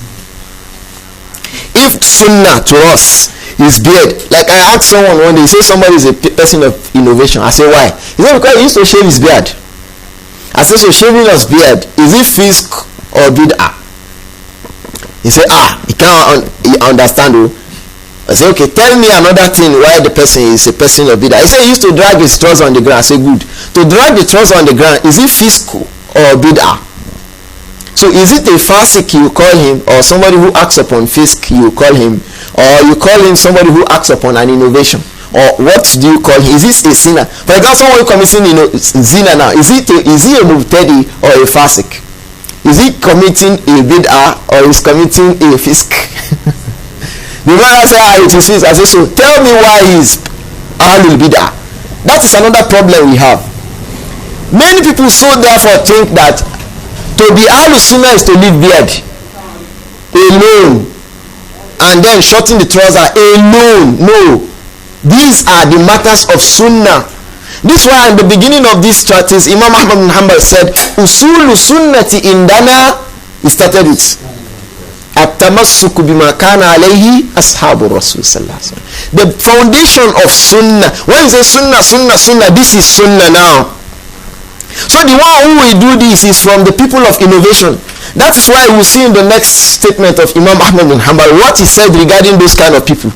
If Sunnah to us is beard, like I asked someone one day, he said somebody is a person of innovation. I said, why? He said, because he used to shave his beard. I said, so shaving his beard, is it fisk or bid'ah? He said, he can't understand. I said, okay, tell me another thing why the person is a person of bid'ah. He said he used to drag his trouser on the ground. I said, good. To drag the trouser on the ground, is it fisk or bid'ah? So is it a fasik you call him, or somebody who acts upon fisk you call him, or you call him somebody who acts upon an innovation? Or what do you call him? Is this a sinner? For example, someone who commits zina now, is he a mubtadi or a fasik? Is he committing a bid'ah or is committing a fisk? The man said, it is fisk. I said, so tell me why he is ahlul bid'ah. That is another problem we have. Many people so therefore think that to be ahlul sunnah is to leave beard alone and then shorten the trouser alone. No. These are the matters of sunnah. This is why in the beginning of this treatise, Imam Ahmad bin Hanbal said, Usuul Sunnati indana, he started it. At-Tamassuku bima kana alayhi ashabu Rasul sallallahu alaihi wasallam. The foundation of sunnah. When you say sunnah, this is sunnah now. So the one who will do this is from the people of innovation. That is why we see in the next statement of Imam Ahmad bin Hanbal what he said regarding those kind of people.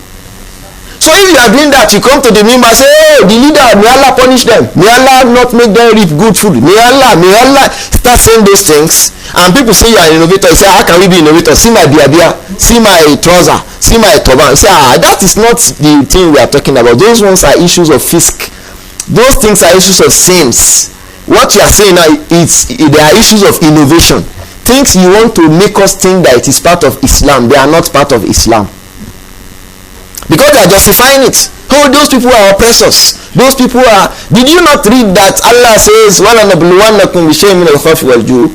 So if you are doing that, you come to the member and say, oh, the leader, may Allah punish them. May Allah not make them eat good food. May Allah start saying those things. And people say you are an innovator. You say, how can we be innovators? See my biabia, see my trouser, see my turban. You say, that is not the thing we are talking about. Those ones are issues of fisk. Those things are issues of sins. What you are saying now they are issues of innovation. Things you want to make us think that it is part of Islam. They are not part of Islam. Because they are justifying it. Oh, those people are oppressors. Those people are... Did you not read that Allah says, وَلَنَبْلُوَنَّكُمْ بِشَيْءٍ مِنَ الْخَوْفِ وَالْجُوعِ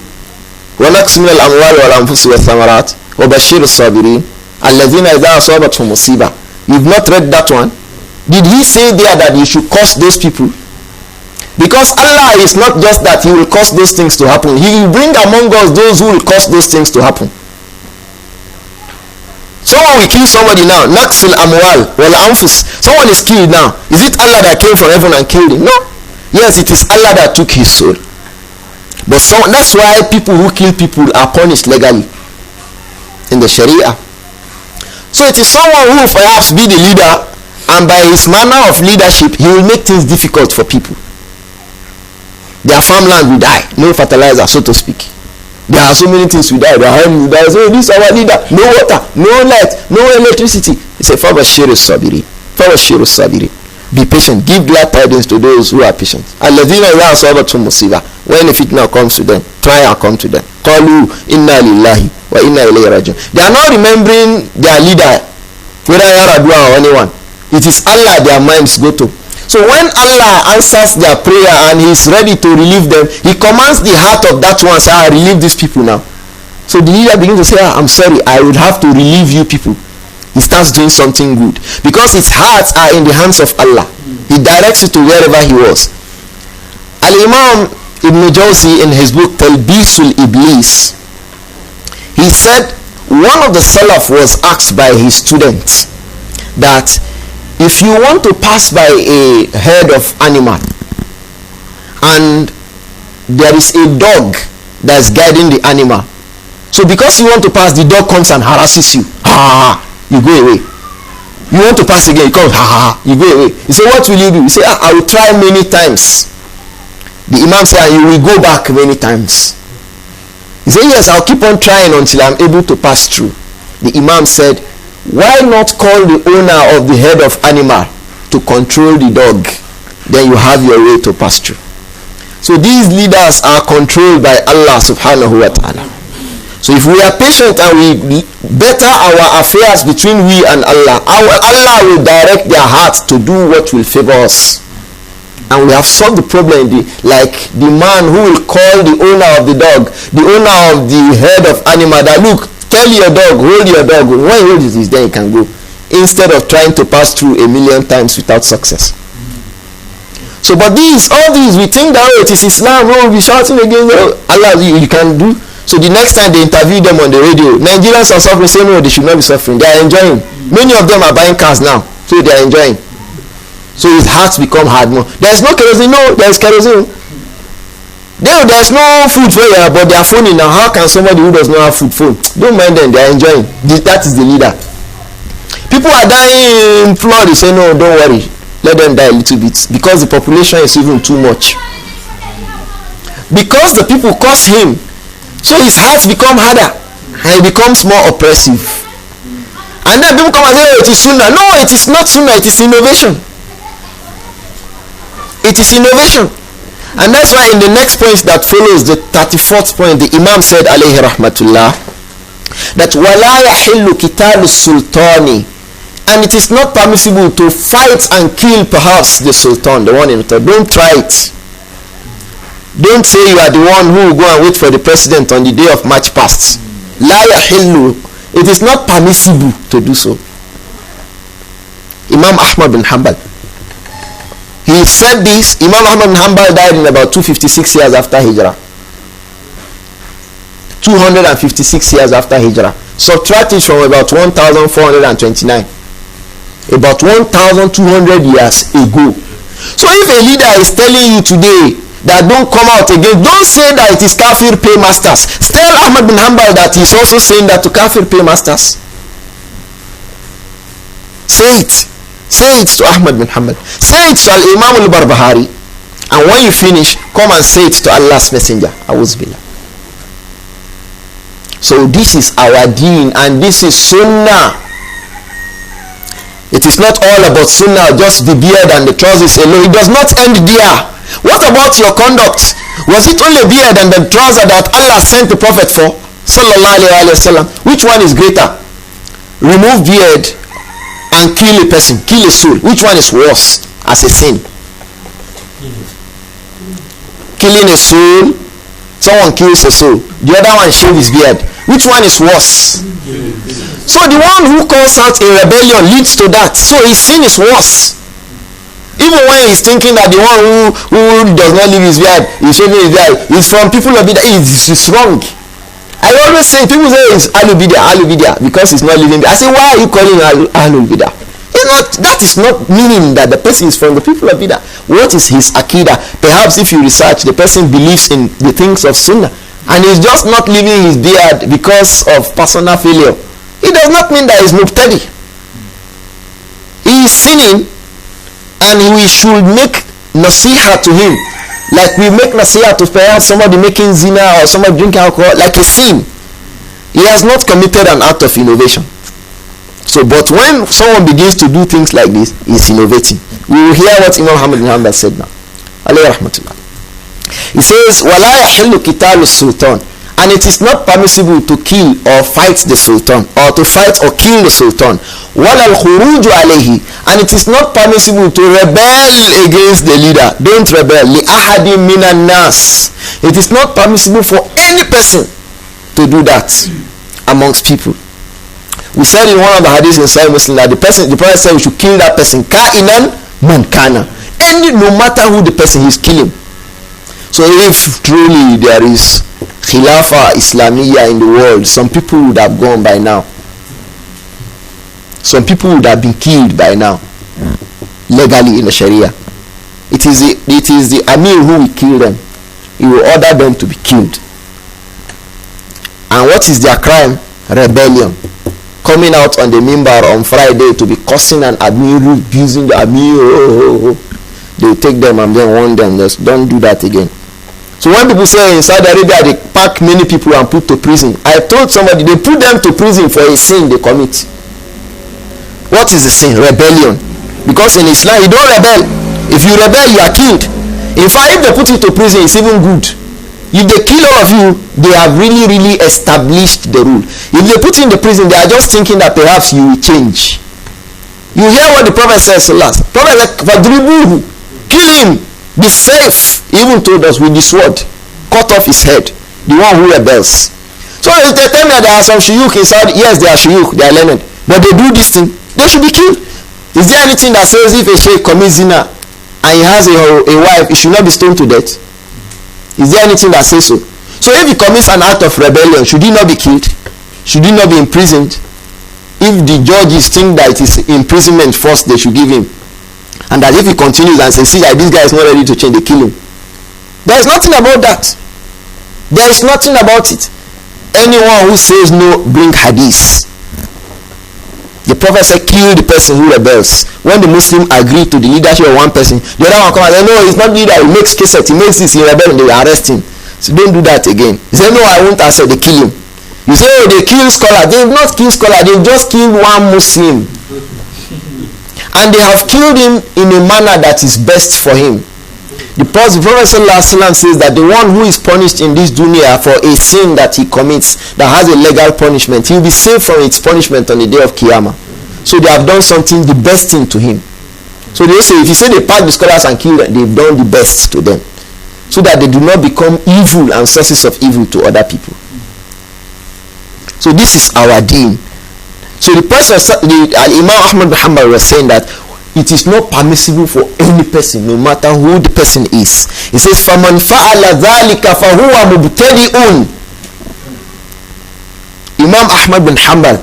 وَنَقْصٍ مِنَ الْأَمْوَالِ وَالْأَنْفُسِ وَالثَّمَرَاتِ وَبَشِّرِ الصَّابِرِينَ الَّذِينَ إِذَا أَصَابَتْهُمْ مُصِيبَةٌ. You've not read that one? Did he say there that you should curse those people? Because Allah is not just that he will cause those things to happen. He will bring among us those who will cause those things to happen. Someone will kill somebody now. Naqsil amwal wal anfus. Someone is killed now. Is it Allah that came from heaven and killed him? No. Yes, it is Allah that took his soul. But that's why people who kill people are punished legally in the Sharia. So it is someone who perhaps be the leader, and by his manner of leadership, he will make things difficult for people. Their farmland will die. No fertilizer, so to speak. There are so many things we die. Their home will die. So this is our leader. No water, no light, no electricity. It's a Fabashiru Sabiri. Fabashiru Sabiri. Be patient. Give glad tidings to those who are patient. Alladhina idha asabathum musiba. When a fitna comes to them, trial come to them. Qalu inna lillahi wa inna ilayhi rajiun. They are not remembering their leader, whether Yaradua or anyone. It is Allah their minds go to. So when Allah answers their prayer and he is ready to relieve them, he commands the heart of that one, say, I relieve these people now. So the leader begins to say, I'm sorry, I would have to relieve you people. He starts doing something good. Because his hearts are in the hands of Allah. He directs it to wherever he was. Al-Imam Ibn Jawzi in his book Talbisul Iblis, he said one of the Salaf was asked by his students that if you want to pass by a herd of animal and there is a dog that's guiding the animal, so because you want to pass, the dog comes and harasses you, you go away. You want to pass again, he comes, you go away. You say, what will you do? You say, I will try many times. The Imam said, you will go back many times. He said, yes, I'll keep on trying until I'm able to pass through. The Imam said, why not call the owner of the head of animal to control the dog? Then you have your way to pass through. So these leaders are controlled by Allah subhanahu wa ta'ala. So if we are patient and we better our affairs between we and Allah, Allah will direct their hearts to do what will favor us. And we have solved the problem. Like the man who will call the owner of the dog, the owner of the head of animal, that look, tell your dog, hold your dog. When he holds this, then he can go. Instead of trying to pass through a million times without success. So, but all these, we think that it is Islam. No, we'll be shouting against Allah. You can do. So the next time they interview them on the radio, Nigerians are suffering. Say no, they should not be suffering. They are enjoying. Many of them are buying cars now, so they are enjoying. So his hearts become hard. No, there is no kerosene. No, there is kerosene. There's no food for you, but they are phoning now. How can somebody who does not have food phone? Don't mind them, they are enjoying. That is the leader. People are dying in flood. They say, no, don't worry. Let them die a little bit. Because the population is even too much. Because the people curse him. So his hearts become harder. And it becomes more oppressive. And then people come and say, oh, it is Sunnah. No, it is not Sunnah. It is innovation. It is innovation. And that's why in the next point that follows, the 34th point, the Imam said, alayhi rahmatullah, that وَلَا يَحِلُّ كِتَالُ السُّلْطَانِ, and it is not permissible to fight and kill perhaps the sultan, the one in authority. Don't try it. Don't say you are the one who will go and wait for the president on the day of March past. لَا يَحِلُّ, it is not permissible to do so. Imam Ahmad bin Hanbal, he said this. Imam Ahmad bin Hanbal died in about 256 years after Hijrah. 256 years after Hijrah. Subtract it from about 1429. About 1200 years ago. So if a leader is telling you today that don't come out again, don't say that it is Kafir paymasters. Tell Ahmad bin Hanbal that he is also saying that to Kafir paymasters. Say it. say it to Ahmad bin Hanbal, say it to Al-Imam al-Barbahari, and when you finish, come and say it to Allah's Messenger. Auzubillah. So this is our deen, and this is Sunnah. It is not all about Sunnah, just the beard and the trousers alone. It does not end there. What about your conduct? Was it only beard and the trouser that Allah sent the Prophet for? Sallallahu alayhi wa sallam. Which one is greater? Remove beard and kill a person, kill a soul. Which one is worse as a sin? Killing a soul, someone kills a soul. The other one shave his beard. Which one is worse? So the one who calls out a rebellion leads to that. So his sin is worse. Even when he's thinking that the one who does not leave his beard, he's shaving his beard, is from people of Bidah, it's wrong. I always say, people say it's Ahlul Bidah, because he's not living there. I say, why are you calling Ahlul Bidah? That is not meaning that the person is from the people of Bidah. What is his Aqidah? Perhaps if you research, the person believes in the things of Sunnah, and he's just not leaving his beard because of personal failure. It does not mean that he's Mubtadi. He is sinning, and we should make nasiha to him, like we make nasiha to perhaps somebody making zina or somebody drinking alcohol, like a sin. He has not committed an act of innovation. So, but when someone begins to do things like this, he's innovating. We will hear what Imam Ahmad bin Hanbal said now. Alayhi rahmatullah. He says, وَلَا يَحِلُّ قِتَالُ السُّلْطَانِ, and it is not permissible to kill or fight the sultan, or to fight or kill the sultan. وَلَا الْخُرُوجُ عَلَيْهِ, and it is not permissible to rebel against the leader. Don't rebel. لِأَحَدٍ مِنَ النَّاسِ, it is not permissible for any person to do that amongst people. We said in one of the hadiths in Sahih Muslim that the Prophet said we should kill that person, ka'inan man kana, no matter who the person is killing. So if truly there is Khilafah Islamiyah in the world, some people would have gone by now. Some people would have been killed by now, legally in the Sharia. It is the Amir who will kill them. He will order them to be killed. And what is their crime? Rebellion. Coming out on the mimbar on Friday to be cursing an Amir, abusing the Amir. They will take them and then warn them, just don't do that again. So when people say in Saudi Arabia they pack many people and put to prison, I told somebody they put them to prison for a sin they commit. What is the sin? Rebellion. Because in Islam you don't rebel. If you rebel you are killed. In fact, if they put you to prison, it's even good. If they kill all of you, they have really established the rule. If they put you in the prison, they are just thinking that perhaps you will change. You hear what the Prophet says last. Prophet said, "Fadribuhu, kill him, be safe." He even told us with the sword, cut off his head, the one who rebels. So if they tell me that there are some shuyukh inside, yes, they are shuyukh, they are learned, but they do this thing, they should be killed. Is there anything that says if a sheikh commits zina and he has a wife, he should not be stoned to death? Is there anything that says so? So if he commits an act of rebellion, should he not be killed? Should he not be imprisoned? If the judges think that it is imprisonment first, they should give him. And that if he continues and says, see that this guy is not ready to change, they kill him. There is nothing about that. There is nothing about it. Anyone who says no, bring hadith. The Prophet said, kill the person who rebels. When the Muslim agree to the leadership of one person, the other one comes and says, no, it's not leader, he makes cassette, he makes this, he rebels, they arrest him. So don't do that again. He said, no, I won't accept, they kill him. You say, oh, they kill scholar. They have not killed scholar, they just killed one Muslim. And they have killed him in a manner that is best for him. The Prophet ﷺ says that the one who is punished in this dunya for a sin that he commits that has a legal punishment, he will be saved from its punishment on the day of Qiyamah. So they have done something, the best thing to him. So they say, if you say they pack the scholars and kill them, they've done the best to them, so that they do not become evil and sources of evil to other people. So this is our deen. So the person, Imam Ahmad bin Hanbal was saying that it is not permissible for any person, no matter who the person is. He says, فَمَنْ فَعَلَ ذَلِكَ فَهُوَ مُبْتَدِئٌ. Imam Ahmad bin Hanbal,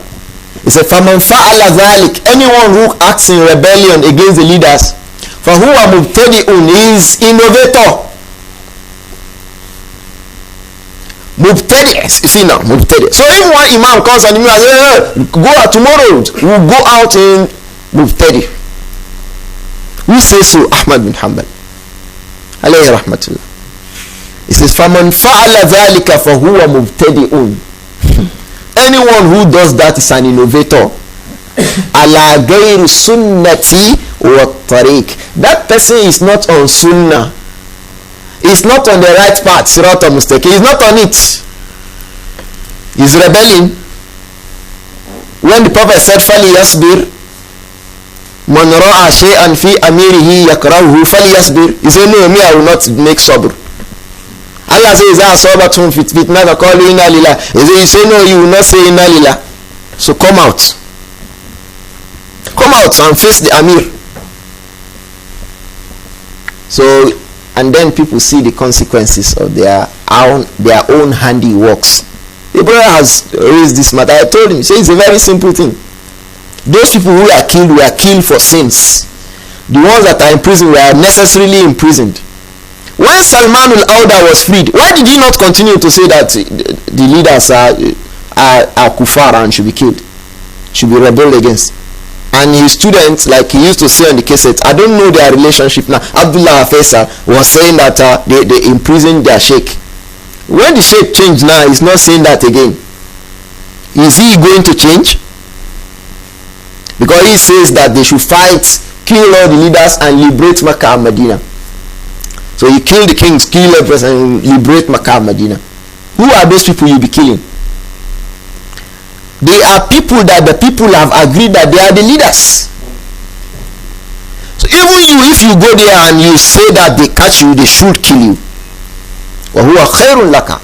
he said, فَمَنْ فَعَلَ ذَلِكَ, anyone who acts in rebellion against the leaders, فَهُوَ مُبْتَدِئٌ, is innovator. Mubtadi', you see now, Mubtadi'. So if one imam comes and says, hey, go out tomorrow, we'll go out in Mubtadi'. Who says so? Ahmad bin Hanbal. Alayhi rahmatullah. He says, فَمَنْ فَعَلَ ذَلِكَ فَهُوَ مُبْتَدِئٌ. Anyone who does that is an innovator. عَلَى غَيْرِ سُنَّةِ وَالطَّرِيقِ. That person is not on sunnah. He's not on the right path. Sirat al-Mustaqim. He's not on it. He's rebelling. When the Prophet said, فَلْيَصْبِرْ مَنْ رَأَى شَيْئًا فِي أَمِيرِهِ يَكْرَهُ فَلْيَصْبِرْ. He said, no, me, I will not make sabr. Allah says, أَصَابَتْهُمْ فِتْنَةٌ فَقَالُوا إِنَّا لِلَّهِ. You say, no, you will not say inna lillah. So come out. Come out and face the Amir. So, and then people see the consequences of their own handiworks. The brother has raised this matter. I told him, he says it's a very simple thing. Those people who are killed for sins. The ones that are in prison were necessarily imprisoned. When Salman al-Auda was freed, why did he not continue to say that the leaders are kuffar and should be killed, should be rebelled against? And his students, like he used to say on the cassette, I don't know their relationship now. Abdullah Faisal was saying that they imprisoned their sheikh. When the sheikh changed now, he's not saying that again. Is he going to change? Because he says that they should fight, kill all the leaders and liberate Makkah and Medina. So you kill the kings, kill everything and liberate Makkah and Medina. Who are those people you'll be killing? They are people that the people have agreed that they are the leaders. So even you, if you go there and you say that they catch you, they should kill you. وَهُوَ خَيْرٌ لَكَ.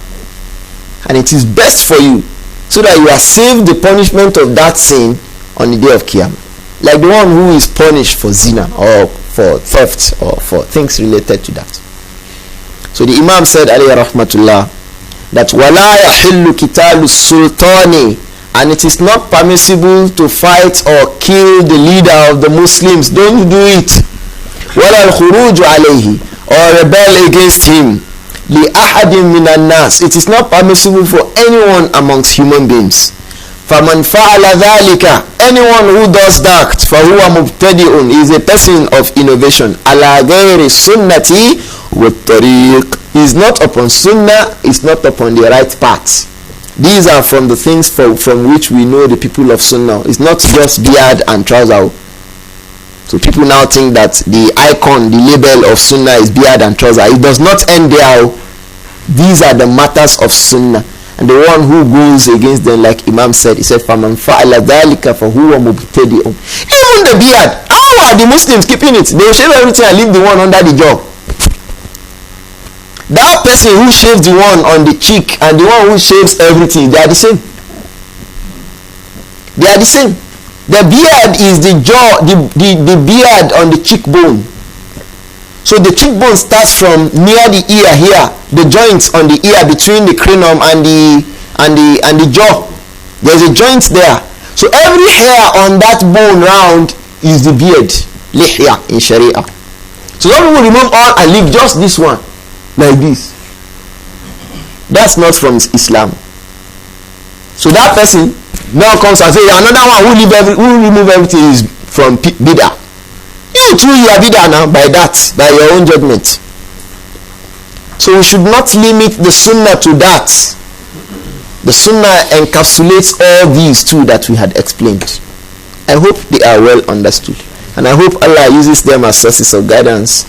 And it is best for you, so that you are saved the punishment of that sin on the day of Qiyamah. Like the one who is punished for zina or for theft or for things related to that. So the Imam said, alayhi rahmatullah, that وَلَا يَحِلُّ كِتَالُ السُّلْطَانِ. And it is not permissible to fight or kill the leader of the Muslims. Don't do it. وَلَا الْخُرُوجُ عَلَيْهِ. Or rebel against him. لِأَحَدٍ مِنَ النَّاسِ. It is not permissible for anyone amongst human beings. فَمَنْ فَعَلَ ذَلِكَ. Anyone who does that, فَهُوَ مُبْتَدِئٌ, is a person of innovation. عَلَى غَيْرِ السُّنَّةِ وَالطَّرِيقِ. Is not upon sunnah, is not upon the right path. These are from the things from which we know the people of sunnah. It's not just beard and trouser. So people now think that the icon, the label of sunnah is beard and trouser. It does not end there. These are the matters of sunnah. And the one who goes against them, like Imam said, he said, فَمَنْ فَعَلَ ذَلِكَ فَهُوَ مُبْتَدِئٌ. Even the beard, how are the Muslims keeping it? They shave everything and leave the one under the jaw. That person who shaves the one on the cheek and the one who shaves everything, they are the same. They are the same. The beard is the jaw, the beard on the cheekbone. So the cheekbone starts from near the ear here, the joints on the ear between the cranium and the jaw. There's a joint there. So every hair on that bone round is the beard, lihya in Sharia. So some people remove all and leave just this one. Like this. That's not from Islam. So that person now comes and says, another one who remove everything is from Bidah. You too, you are Bidah now by that, by your own judgment. So we should not limit the Sunnah to that. The Sunnah encapsulates all these two that we had explained. I hope they are well understood. And I hope Allah uses them as sources of guidance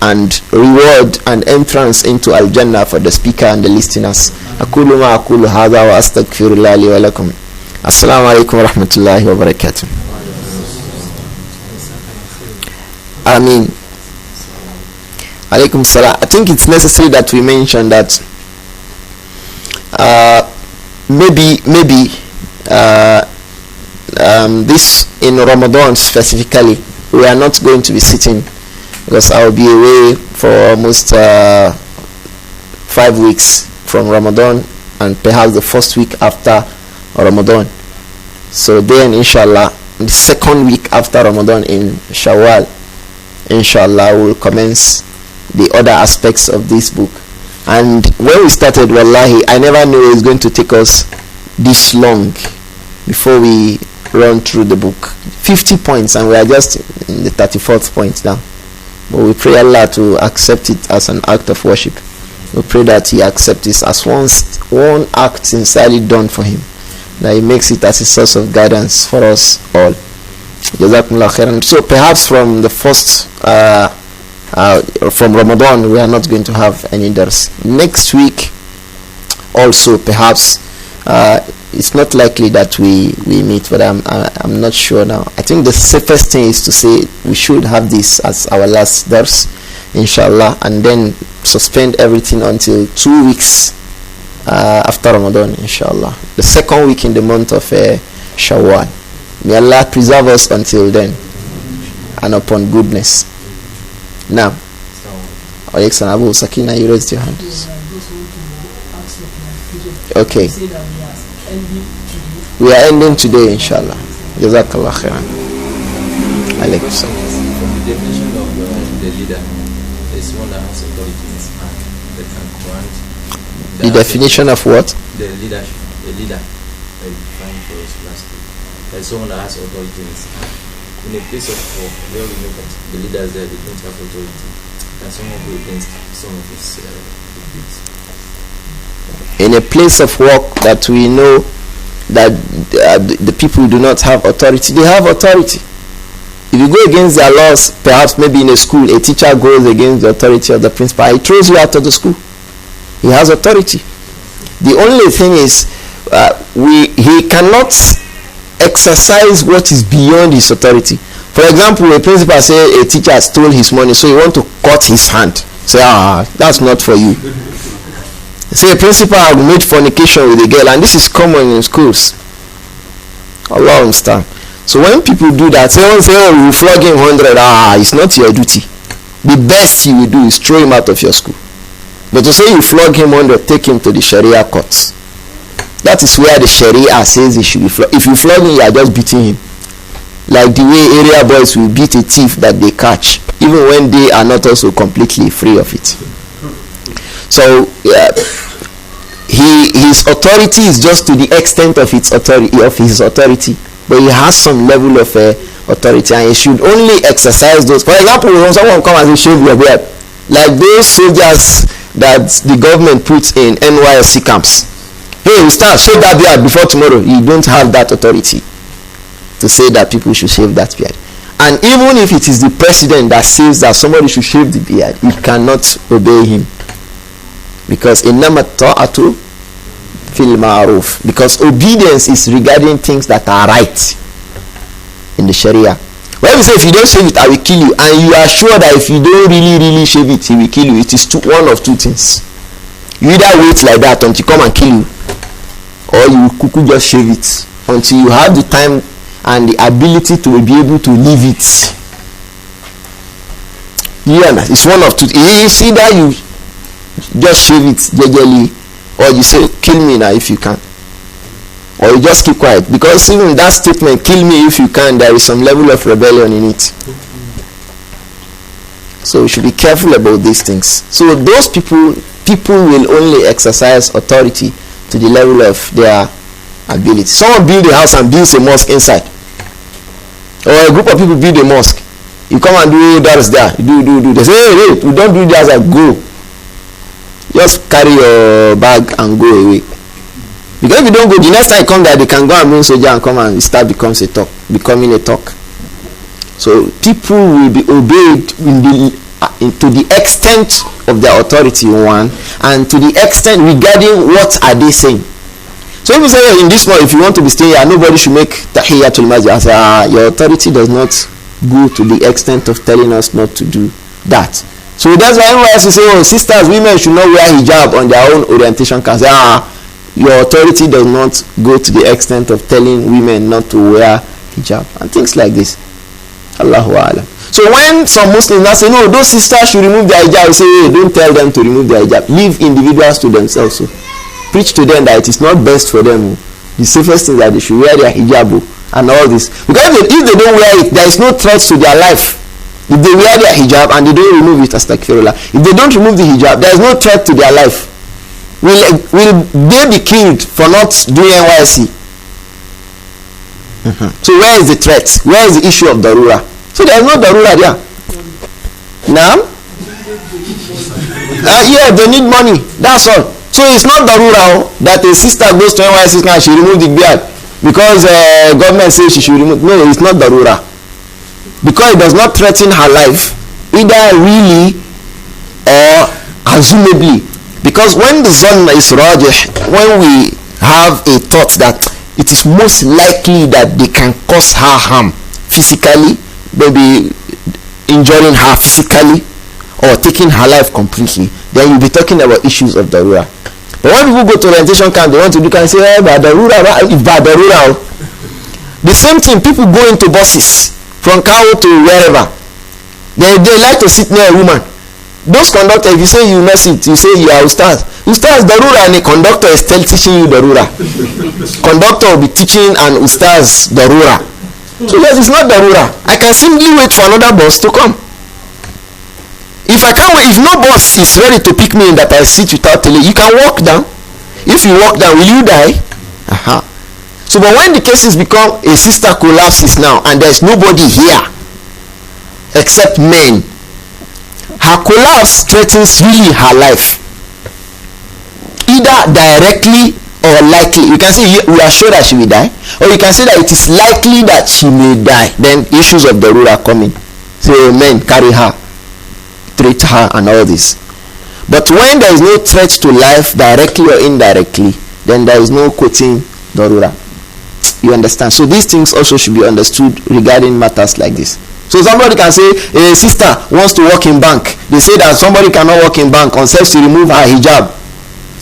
and reward and entrance into Al-Jannah for the speaker and the listeners. أقول ما أقول هذا وأستغفر الله لي ولكم. السلام عليكم ورحمة الله وبركاته. Ameen. Alaikum salam. I think it's necessary that we mention that maybe this in Ramadan specifically, we are not going to be sitting because I will be away for almost 5 weeks from Ramadan and perhaps the first week after Ramadan. So then inshallah, the second week after Ramadan in Shawwal, inshallah, we'll commence the other aspects of this book. And when we started, wallahi, I never knew it was going to take us this long before we run through the book. 50 points, and we are just in the 34th point now. But we pray Allah to accept it as an act of worship. We pray that He accepts it as one act sincerely done for Him, that He makes it as a source of guidance for us all. Jazakumullah khairan. So perhaps from the first from Ramadan we are not going to have any dars. Next week also perhaps it's not likely that we meet, but I'm not sure now. I think the safest thing is to say we should have this as our last dars, inshallah, and then suspend everything until 2 weeks after Ramadan, inshallah, the second week in the month of Shawwal. May Allah preserve us until then and upon goodness. Now, Alexander Abu Sakina, you raised your hand. Okay. We are ending today, inshallah. Jazakallah khairan. Alaykum salam. From the definition of the leader, is one that has authority in his hand that can command. The definition of what? The leadership. The leader that you defined for us last week. There is someone that has authority in his hand. In a place of war, where we know that the leaders there, they don't have authority, can someone go against some of his deeds? In a place of work that we know that the people do not have authority, they have authority. If you go against their laws, perhaps maybe in a school, a teacher goes against the authority of the principal, he throws you out of the school. He has authority. The only thing is, he cannot exercise what is beyond his authority. For example, a principal say a teacher stole his money, so you want to cut his hand. Say, that's not for you. Say a principal have made fornication with a girl, and this is common in schools. Allah understand. So when people do that, someone say, we flog him 100. It's not your duty. The best you will do is throw him out of your school. But to say you flog him 100, take him to the Sharia courts. That is where the Sharia says he should be flogged. If you flog him, you are just beating him. Like the way area boys will beat a thief that they catch, even when they are not also completely free of it. So his authority is just to the extent of his authority, but he has some level of authority, and he should only exercise those. For example, when someone comes and says, shave your beard, like those soldiers that the government puts in NYSC camps. Hey, we start shave that beard before tomorrow. You don't have that authority to say that people should shave that beard. And even if it is the president that says that somebody should shave the beard, you cannot obey him. Because innama ta'atu fil ma'ruf. Because obedience is regarding things that are right in the Sharia. When we say if you don't shave it, I will kill you, and you are sure that if you don't really shave it, he will kill you, it is one of two things. You either wait like that until he come and kill you, or you will just shave it until you have the time and the ability to be able to leave it. Yeah, it's one of two. It's either you just shave it gradually, or you say kill me now if you can, or you just keep quiet, because even that statement, kill me if you can, there is some level of rebellion in it. So we should be careful about these things. So those people will only exercise authority to the level of their ability. Someone build a house and builds a mosque inside, or a group of people build a mosque. You come and do that there, do. They say, hey, we don't do that. Go. Just carry your bag and go away. Because if you don't go, the next time you come there, they can go and bring soldier and come and start becoming a talk. So people will be obeyed to the extent of their authority, one, and to the extent regarding what are they saying. So if you say in this month, if you want to be staying here, nobody should make tahiyyatul masjid. I say, your authority does not go to the extent of telling us not to do that. So that's why everyone has to say, sisters, women should not wear hijab on their own orientation cards. Your authority does not go to the extent of telling women not to wear hijab and things like this. Allahu A'lam. So when some Muslims now say, no, those sisters should remove their hijab, we say, hey, don't tell them to remove their hijab. Leave individuals to themselves. So preach to them that it is not best for them. The safest thing is that they should wear their hijab and all this. Because if they don't wear it, there is no threat to their life. If they wear their hijab and they don't remove it, astaghfirullah. If they don't remove the hijab, there is no threat to their life. Will they be killed for not doing NYC? So where is the threat? Where is the issue of darura? So there is no darura there. Now, yeah, they need money. That's all. So it's not darura that a sister goes to NYC and she remove the beard because government says she should remove. No, it's not darura, because it does not threaten her life, either really or assumably. Because when the zon is rajih, when we have a thought that it is most likely that they can cause her harm physically, maybe injuring her physically or taking her life completely, then you'll be talking about issues of darura. But when people go to orientation camp, they want to do can say, hey, but darura, if bad darura. The same thing, people go into buses from Kao to wherever. They like to sit near a woman. Those conductors, if you say you not sit, you say you are ustaz. Ustaz darura, and a conductor is still teaching you darura. Conductor will be teaching an ustaz darura. So yes, it's not darura. I can simply wait for another bus to come. If I can't wait, if no bus is ready to pick me in that I sit without telling, you can walk down. If you walk down, will you die? So but when the cases become a sister collapses now and there's nobody here except men, her collapse threatens really her life, either directly or likely. You can say we are sure that she will die, or you can say that it is likely that she may die. Then issues of the rule are coming. So men carry her, treat her and all this. But when there is no threat to life directly or indirectly, then there is no quoting darura. You understand? So these things also should be understood regarding matters like this. So somebody can say a sister wants to work in bank. They say that somebody cannot work in bank unless she remove her hijab.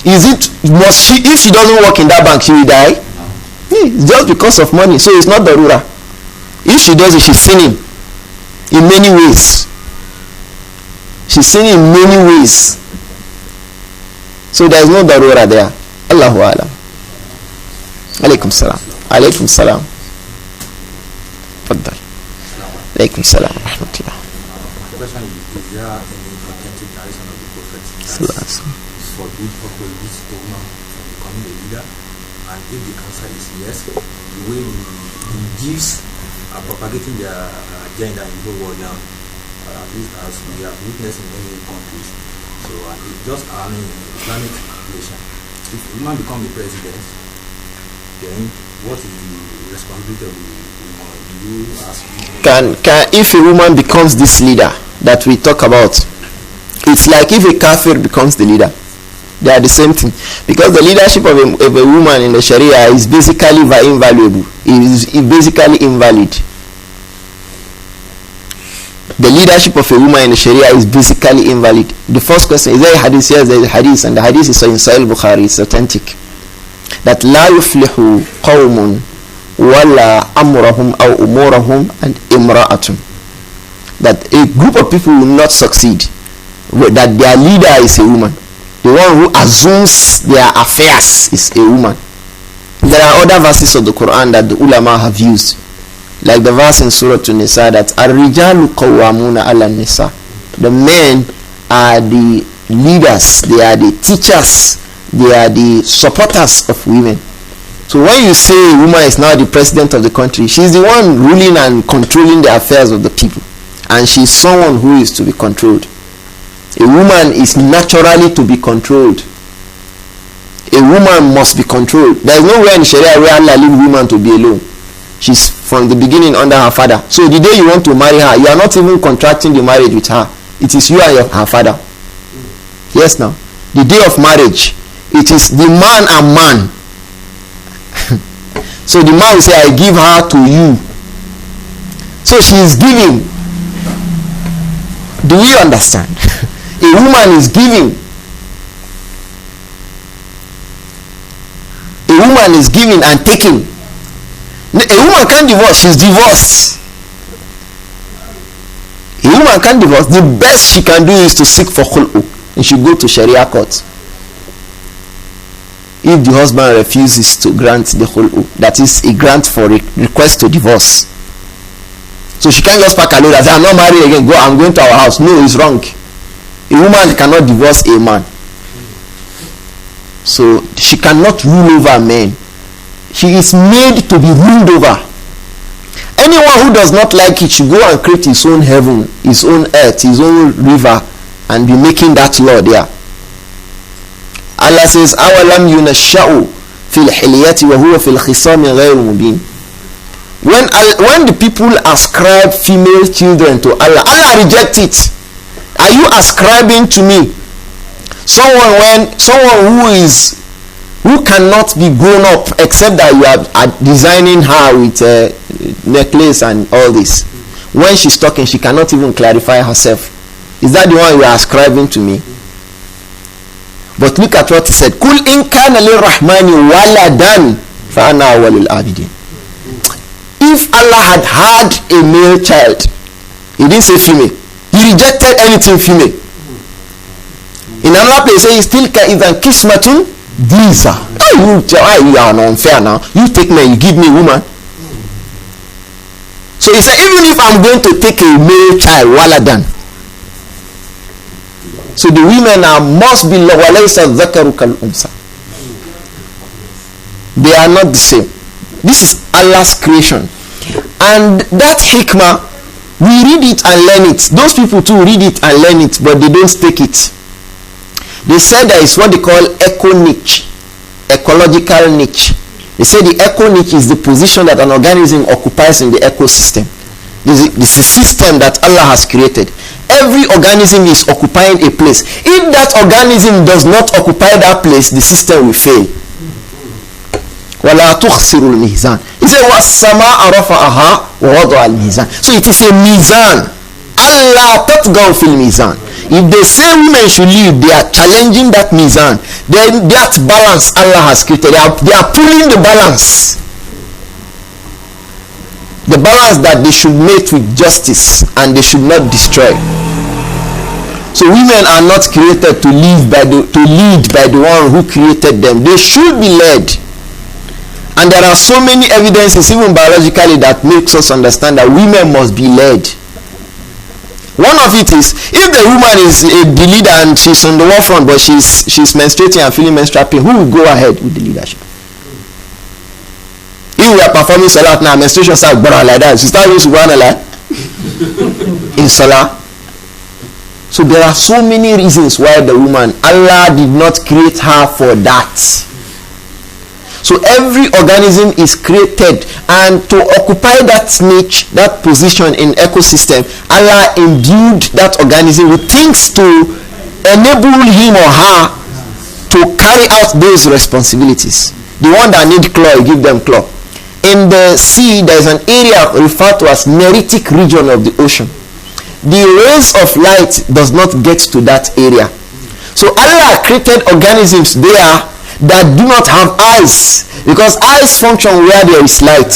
Must she, if she doesn't work in that bank, she will die? It's just because of money. So it's not darura. If she does it, she's sinning in many ways. She's sinning in many ways. So there is no darura there. Allahu alam. Alaykum salam. Alaykum salam. Faddal. Alaykum salam wa rahmatullah. The question is there any authentic narration of the Prophet for good purpose this woman from becoming a leader? And if the answer is yes, the way he gives propagating their agenda in the whole world now, at least as we have witnessed in many countries. So it's just Islamic relation. If a woman becomes the president, then what is the responsibility of the woman? If a woman becomes this leader that we talk about, it's like if a kafir becomes the leader. They are the same thing, because the leadership of a woman in the Sharia is basically invaluable. It is basically invalid. The leadership of a woman in the Sharia is basically invalid. The first question is there a hadith? Yes, there is a hadith, and the hadith is in Sahih Bukhari. It's authentic. That la yuflihu qawmun wala amrahum aw umurahum and imra'atun. That a group of people will not succeed, that their leader is a woman. The one who assumes their affairs is a woman. There are other verses of the Quran that the ulama have used, like the verse in Surah An-Nisa that Ar-Rijalu Qawwamuna 'ala an-Nisa. The men are the leaders, they are the teachers, they are the supporters of women. So when you say a woman is now the president of the country, she is the one ruling and controlling the affairs of the people, and she is someone who is to be controlled. A woman is naturally to be controlled. A woman must be controlled. There is nowhere in Sharia where Allah leaves woman to be alone. She's from the beginning under her father. So the day you want to marry her, you are not even contracting the marriage with her. It is you and her father. Yes, now. The day of marriage, it is the man and man. So the man will say, I give her to you. So she is giving. Do we understand? A woman is giving. A woman is giving and taking. A woman can't divorce. She's divorced. A woman can't divorce. The best she can do is to seek for khul'u, and she go to Sharia court. If the husband refuses to grant the khul'u, that is a grant for a request to divorce. So she can't just pack her load and say, I'm not married again, I'm going to our house. No, it's wrong. A woman cannot divorce a man. So she cannot rule over men. She is made to be ruled over. anyone who does not like it should go and create his own heaven, his own earth, his own river, and be making that law there. Allah says, أَوَلَمْ يُنَشَّأُ فِي الْحِلْيَةِ وَهُوَ فِي الْخِصَامِ غَيْرُ مُبِينٍ. When the people ascribe female children to Allah, Allah rejects it. Are you ascribing to me someone who cannot be grown up except that you are designing her with a necklace and all this? When she's talking, she cannot even clarify herself. Is that the one you are ascribing to me? But look at what he said. Kul in kana lirrahmani waladan fa ana awwalul abidin. If Allah had a male child, he didn't say female. He rejected anything female. In another place, he says, "Tilka idhan kismatun diza." You are unfair now. You take me, you give me a woman. So he said, even if I'm going to take a male child, waladan. So the women must be walaysa dhakaru kal unsa. They are not the same. This is Allah's creation. And that hikmah, we read it and learn it. Those people too read it and learn it, but they don't take it. They said there is what they call eco-niche, ecological niche. They say the eco-niche is the position that an organism occupies in the ecosystem. This is a system that Allah has created. Every organism is occupying a place. If that organism does not occupy that place, the system will fail. وَلَا تُخْسِرُ الْمِيزَانِ. He said, وَالسَّمَاءَ رَفَعَهَا وَوَضَعَ الْمِيزَانِ. So it is a mizan. Allah تَتْغَوْ فِي الْمِيزَانِ. If they say women should lead, they are challenging that mizan. Then that balance Allah has created. They are pulling the balance. The balance that they should make with justice and they should not destroy. So women are not created to lead by the one who created them. They should be led. And there are so many evidences, even biologically, that makes us understand that women must be led. One of it is, if the woman is the leader and she's on the war front, but she's menstruating and feeling menstrual pain, who will go ahead with the leadership? If we are performing salat now, menstruation starts burning like that, she starts using subhanallah in salah. So there are so many reasons why the woman, Allah did not create her for that. So every organism is created, and to occupy that niche, that position in ecosystem, Allah imbued that organism with things to enable him or her to carry out those responsibilities. The one that need claw, you give them claw. In the sea, there is an area referred to as neritic region of the ocean. The rays of light does not get to that area. So Allah created organisms there that do not have eyes, because eyes function where there is light.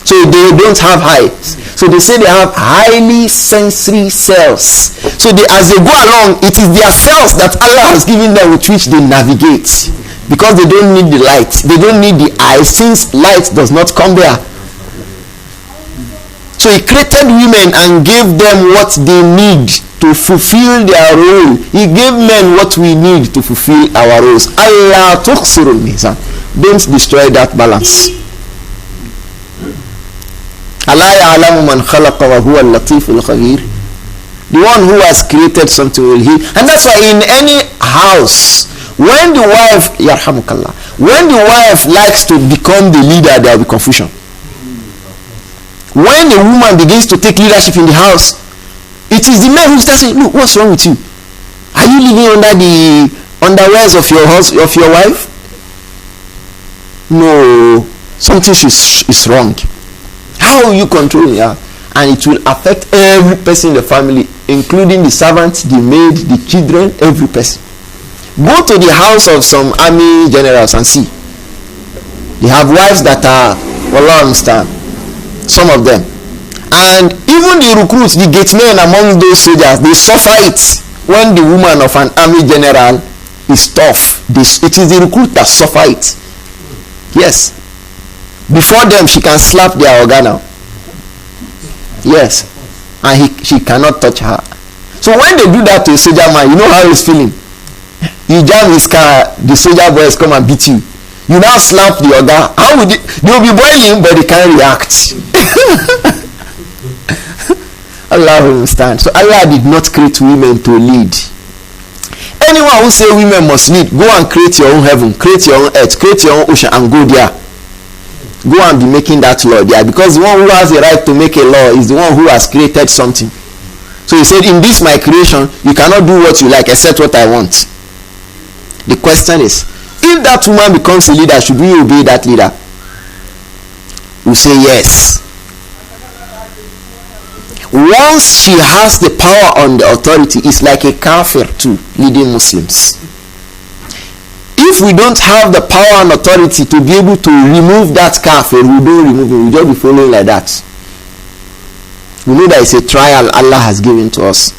So they don't have eyes. So they say they have highly sensory cells. So as they go along, it is their cells that Allah has given them with which they navigate, because they don't need the light, they don't need the eyes, since light does not come there. So he created women and gave them what they need to fulfill their role. He gave men what we need to fulfill our roles. Allah tukhsirul mizan. Don't destroy that balance. Allah ya'lamu man khalaqa wa huwa al-latiful khabir. The one who has created something will heal. And that's why in any house, when the wife, yarhamukallah, when the wife likes to become the leader, there will be confusion. When a woman begins to take leadership in the house, it is the man who starts saying, "Look, what's wrong with you? Are you living under the underwears of your house, of your wife? No, something is wrong. How will you control her?" And it will affect every person in the family, including the servants, the maid, the children, every person. Go to the house of some army generals and see. They have wives that are, wallah understand, some of them. And even the recruits, the gatemen among those soldiers, they suffer it when the woman of an army general is tough. It is the recruit that suffer it. Yes. Before them, she can slap their organa. Yes. And she cannot touch her. So when they do that to a soldier man, you know how he's feeling. You jam his car, the soldier boys come and beat you. You now slap the other. How would they will be boiling, but they can't react. Allah will understand. So Allah did not create women to lead. Anyone who say women must lead, go and create your own heaven, create your own earth, create your own ocean, and go there. Go and be making that law there, because the one who has the right to make a law is the one who has created something. So he said, in this my creation, you cannot do what you like except what I want. The question is, if that woman becomes a leader, should we obey that leader? We say yes. Once she has the power on the authority, it's like a kafir too, leading Muslims. If we don't have the power and authority to be able to remove that kafir, we don't remove him, we just be following like that. We know that it's a trial Allah has given to us.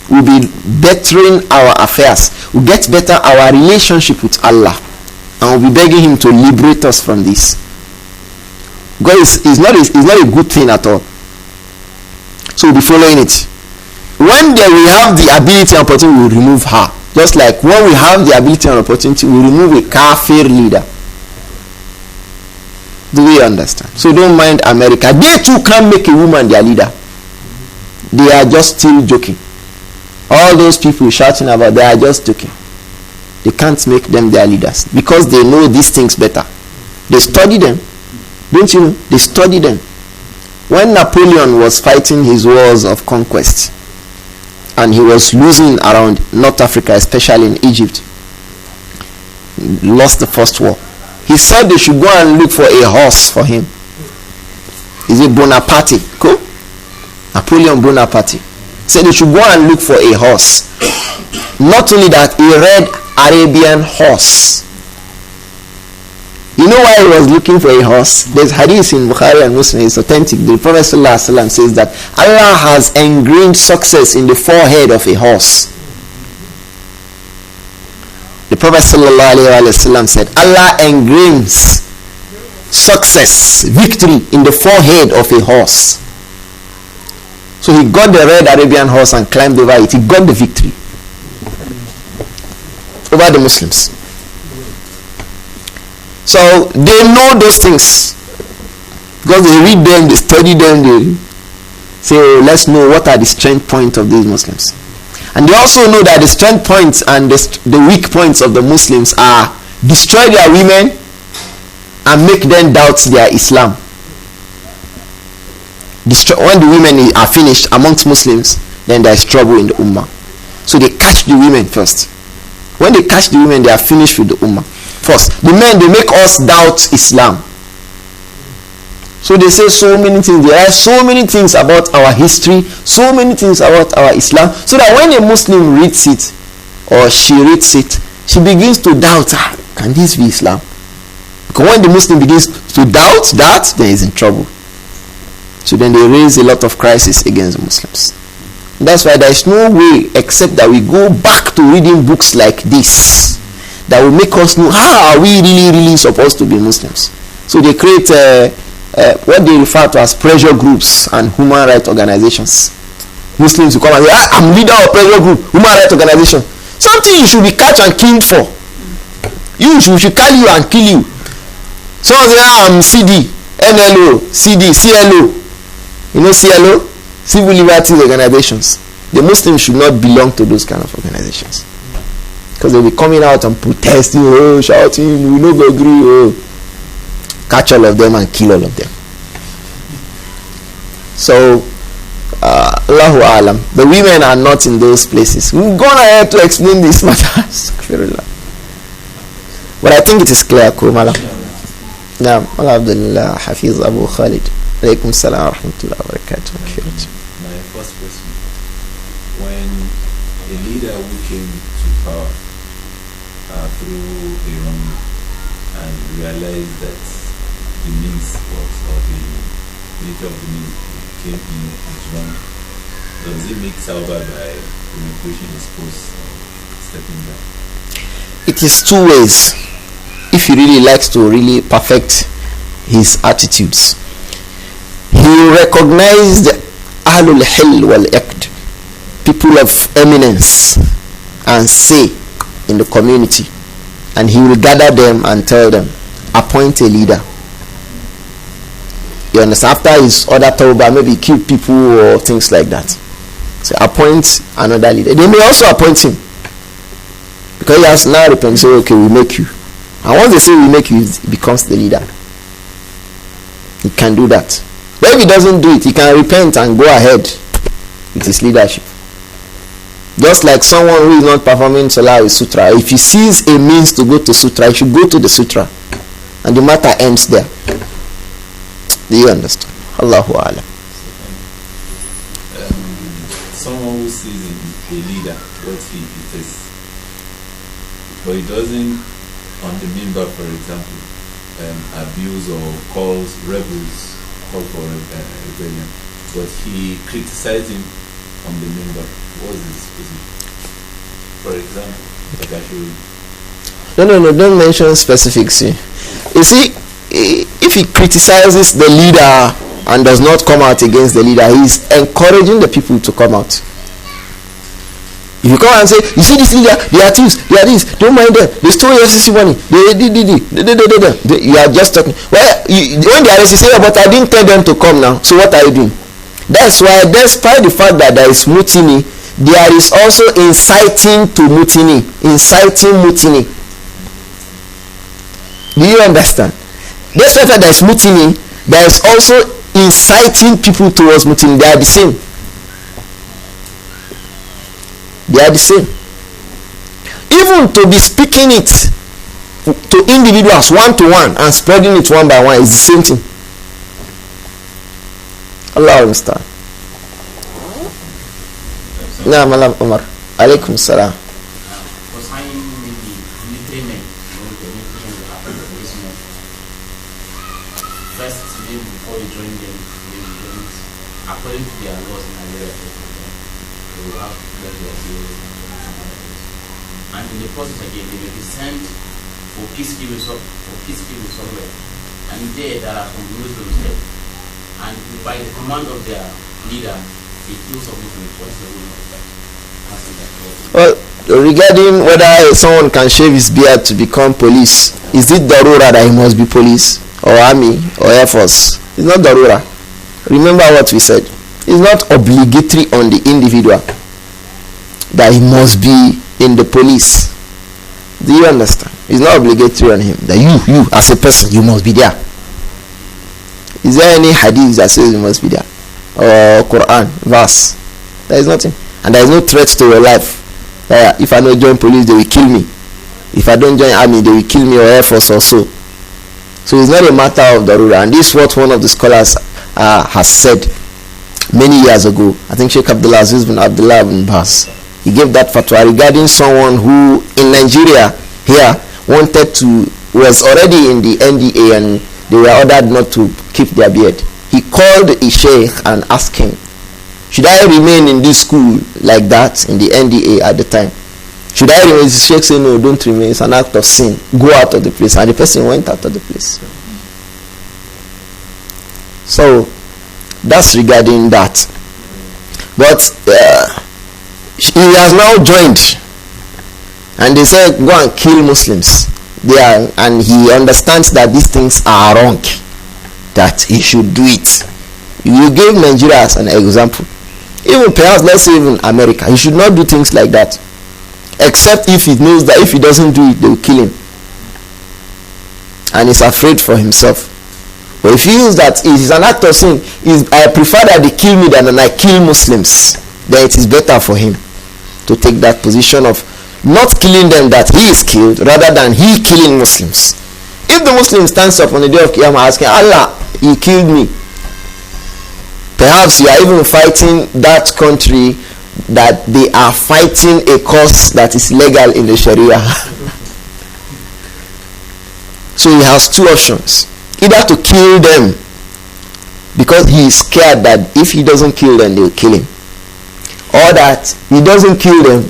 We'll be bettering our affairs. We'll get better our relationship with Allah. And we'll be begging Him to liberate us from this. Because it's not a good thing at all. So we'll be following it. When we have the ability and opportunity, we'll remove her. Just like when we have the ability and opportunity, we'll remove a kafir leader. Do we understand? So don't mind America. They too can't make a woman their leader. They are just still joking. All those people shouting about, they are just joking. They can't make them their leaders because they know these things better. They study them. Don't you know? They study them. When Napoleon was fighting his wars of conquest and he was losing around North Africa, especially in Egypt, lost the first war. He said they should go and look for a horse for him. Is it Bonaparte? Cool? Napoleon Bonaparte. Said they should go and look for a horse. Not only that, a red Arabian horse. You know why he was looking for a horse? There's hadith in Bukhari and Muslim. It's authentic. The Prophet ﷺ says that Allah has engraved success in the forehead of a horse. The Prophet ﷺ said, Allah engraves success, victory in the forehead of a horse. So he got the red Arabian horse and climbed over it. He got the victory over the Muslims. So they know those things because they read them, they study them, they say, oh, let's know what are the strength points of these Muslims. And they also know that the strength points and the weak points of the Muslims are destroy their women and make them doubt their Islam. When the women are finished amongst Muslims, then there is trouble in the Ummah. So they catch the women first. When they catch the women, they are finished with the Ummah. First, the men, they make us doubt Islam. So they say so many things. There are so many things about our history, so many things about our Islam, so that when a Muslim reads it, or she reads it, she begins to doubt, can this be Islam? Because when the Muslim begins to doubt that, then he's in trouble. So then they raise a lot of crisis against the Muslims. That's why there is no way except that we go back to reading books like this that will make us know how are we really supposed to be Muslims. So they create what they refer to as pressure groups and human rights organizations. Muslims will come and say, I'm leader of pressure group, human rights organization. Something you should be catch and killed for. We should call you and kill you. Someone say, I'm CD, NLO, CD, CLO. You know CLO? Civil Liberties Organizations. The Muslims should not belong to those kind of organizations. Because they'll be coming out and protesting, shouting, we no go agree, catch all of them and kill all of them. So, Allahu Alam, the women are not in those places. We've gone ahead to explain this matter. But I think it is clear, Kumala. Naam, Alhamdulillah, Hafiz Abu Khalid. Alaykum salam wa rahmatullahi wa barakatuh. My first question, when a leader who came to power through a wrong and realized that the means or the nature of the means came in as wrong, does it make tawbah by relinquishing his post, stepping down? It is two ways. If he really likes to really perfect his attitudes, he recognized Ahlul Hil wal Iqd, people of eminence and say in the community, And he will gather them and tell them, appoint a leader. You understand? After his other tawbah, maybe kill people or things like that. So appoint another leader. They may also appoint him, because he has now repented and say, okay, we make you. And once they say we make you, he becomes the leader. He can do that. But if he doesn't do it, he can repent and go ahead with his leadership. Just like someone who is not performing Salah with Sutra, if he sees a means to go to Sutra, he should go to the Sutra, and the matter ends there. Do you understand? Allahu Alam. Someone who sees in a leader what he is, but he doesn't, on the minbar, for example, abuse or call for rebellion, but he criticizes him on the minbar. What is his position? For example, like I should... No, don't mention specifics. You see, if he criticizes the leader and does not come out against the leader, he is encouraging the people to come out. If you come and say, you see this leader, they are thieves, they are this, don't mind them, they stole your FCC money, they you are just talking. Well, when they arrest you, say, but I didn't tell them to come now, so what are you doing? That's why, despite the fact that there is mutiny, there is also inciting to mutiny. Inciting mutiny. Do you understand? Despite that there is mutiny, there is also inciting people towards mutiny. They are the same. They are the same. Even to be speaking it to individuals one to one and spreading it one by one is the same thing. Allah understand. Now, Malam Umar. Alaikum salam. According to their laws in Nigeria, they will have and in the process again, they may be sent for peacekeeping somewhere. And there are some Muslims there. And by the command of their leader, they kill some Muslims. What's the rule of that? Well, regarding whether someone can shave his beard to become police, is it darura that he must be police or army or air force? It's not darura. Remember what we said. It's not obligatory on the individual that he must be in the police. Do you understand? It's not obligatory on him that you as a person, you must be there. Is there any hadith that says you must be there, or Quran verse? There is nothing, and there is no threat to your life. If I don't join police, they will kill me. If I don't join army, they will kill me, or air force or so. So it's not a matter of darura, and this is what one of the scholars has said many years ago. I think Sheikh Abdullah Aziz bin Abdullah bin Bas, he gave that fatwa regarding someone who in Nigeria here was already in the NDA and they were ordered not to keep their beard. He called a sheikh and asked him, should I remain in this school like that in the NDA at the time? Should I remain? The sheikh said, no, don't remain, it's an act of sin, go out of the place. And the person went out of the place. So that's regarding that. But he has now joined, and they said go and kill Muslims there, and he understands that these things are wrong, that he should do it. You gave Nigeria as an example. Even perhaps, let's say even America, he should not do things like that, except if he knows that if he doesn't do it, they will kill him, and he's afraid for himself. But if he feels that it is an act of sin, I prefer that they kill me than I kill Muslims, then it is better for him to take that position of not killing them, that he is killed, rather than he killing Muslims. If the Muslim stands up on the day of Qiyamah asking, Allah, he killed me, perhaps you are even fighting that country that they are fighting a cause that is legal in the Sharia. So he has two options. Either to kill them because he is scared that if he doesn't kill them, they will kill him, or that he doesn't kill them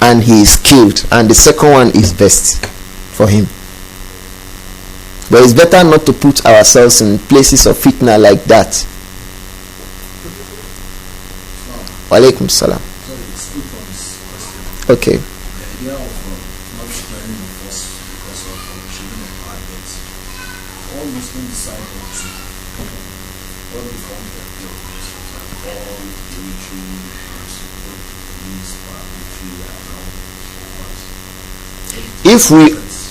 and he is killed, and the second one is best for him. But it's better not to put ourselves in places of fitna like that. Walaikum salam. Okay. Okay. The idea of not sharing the force all Muslims decide not to, what become the all military police paramilitary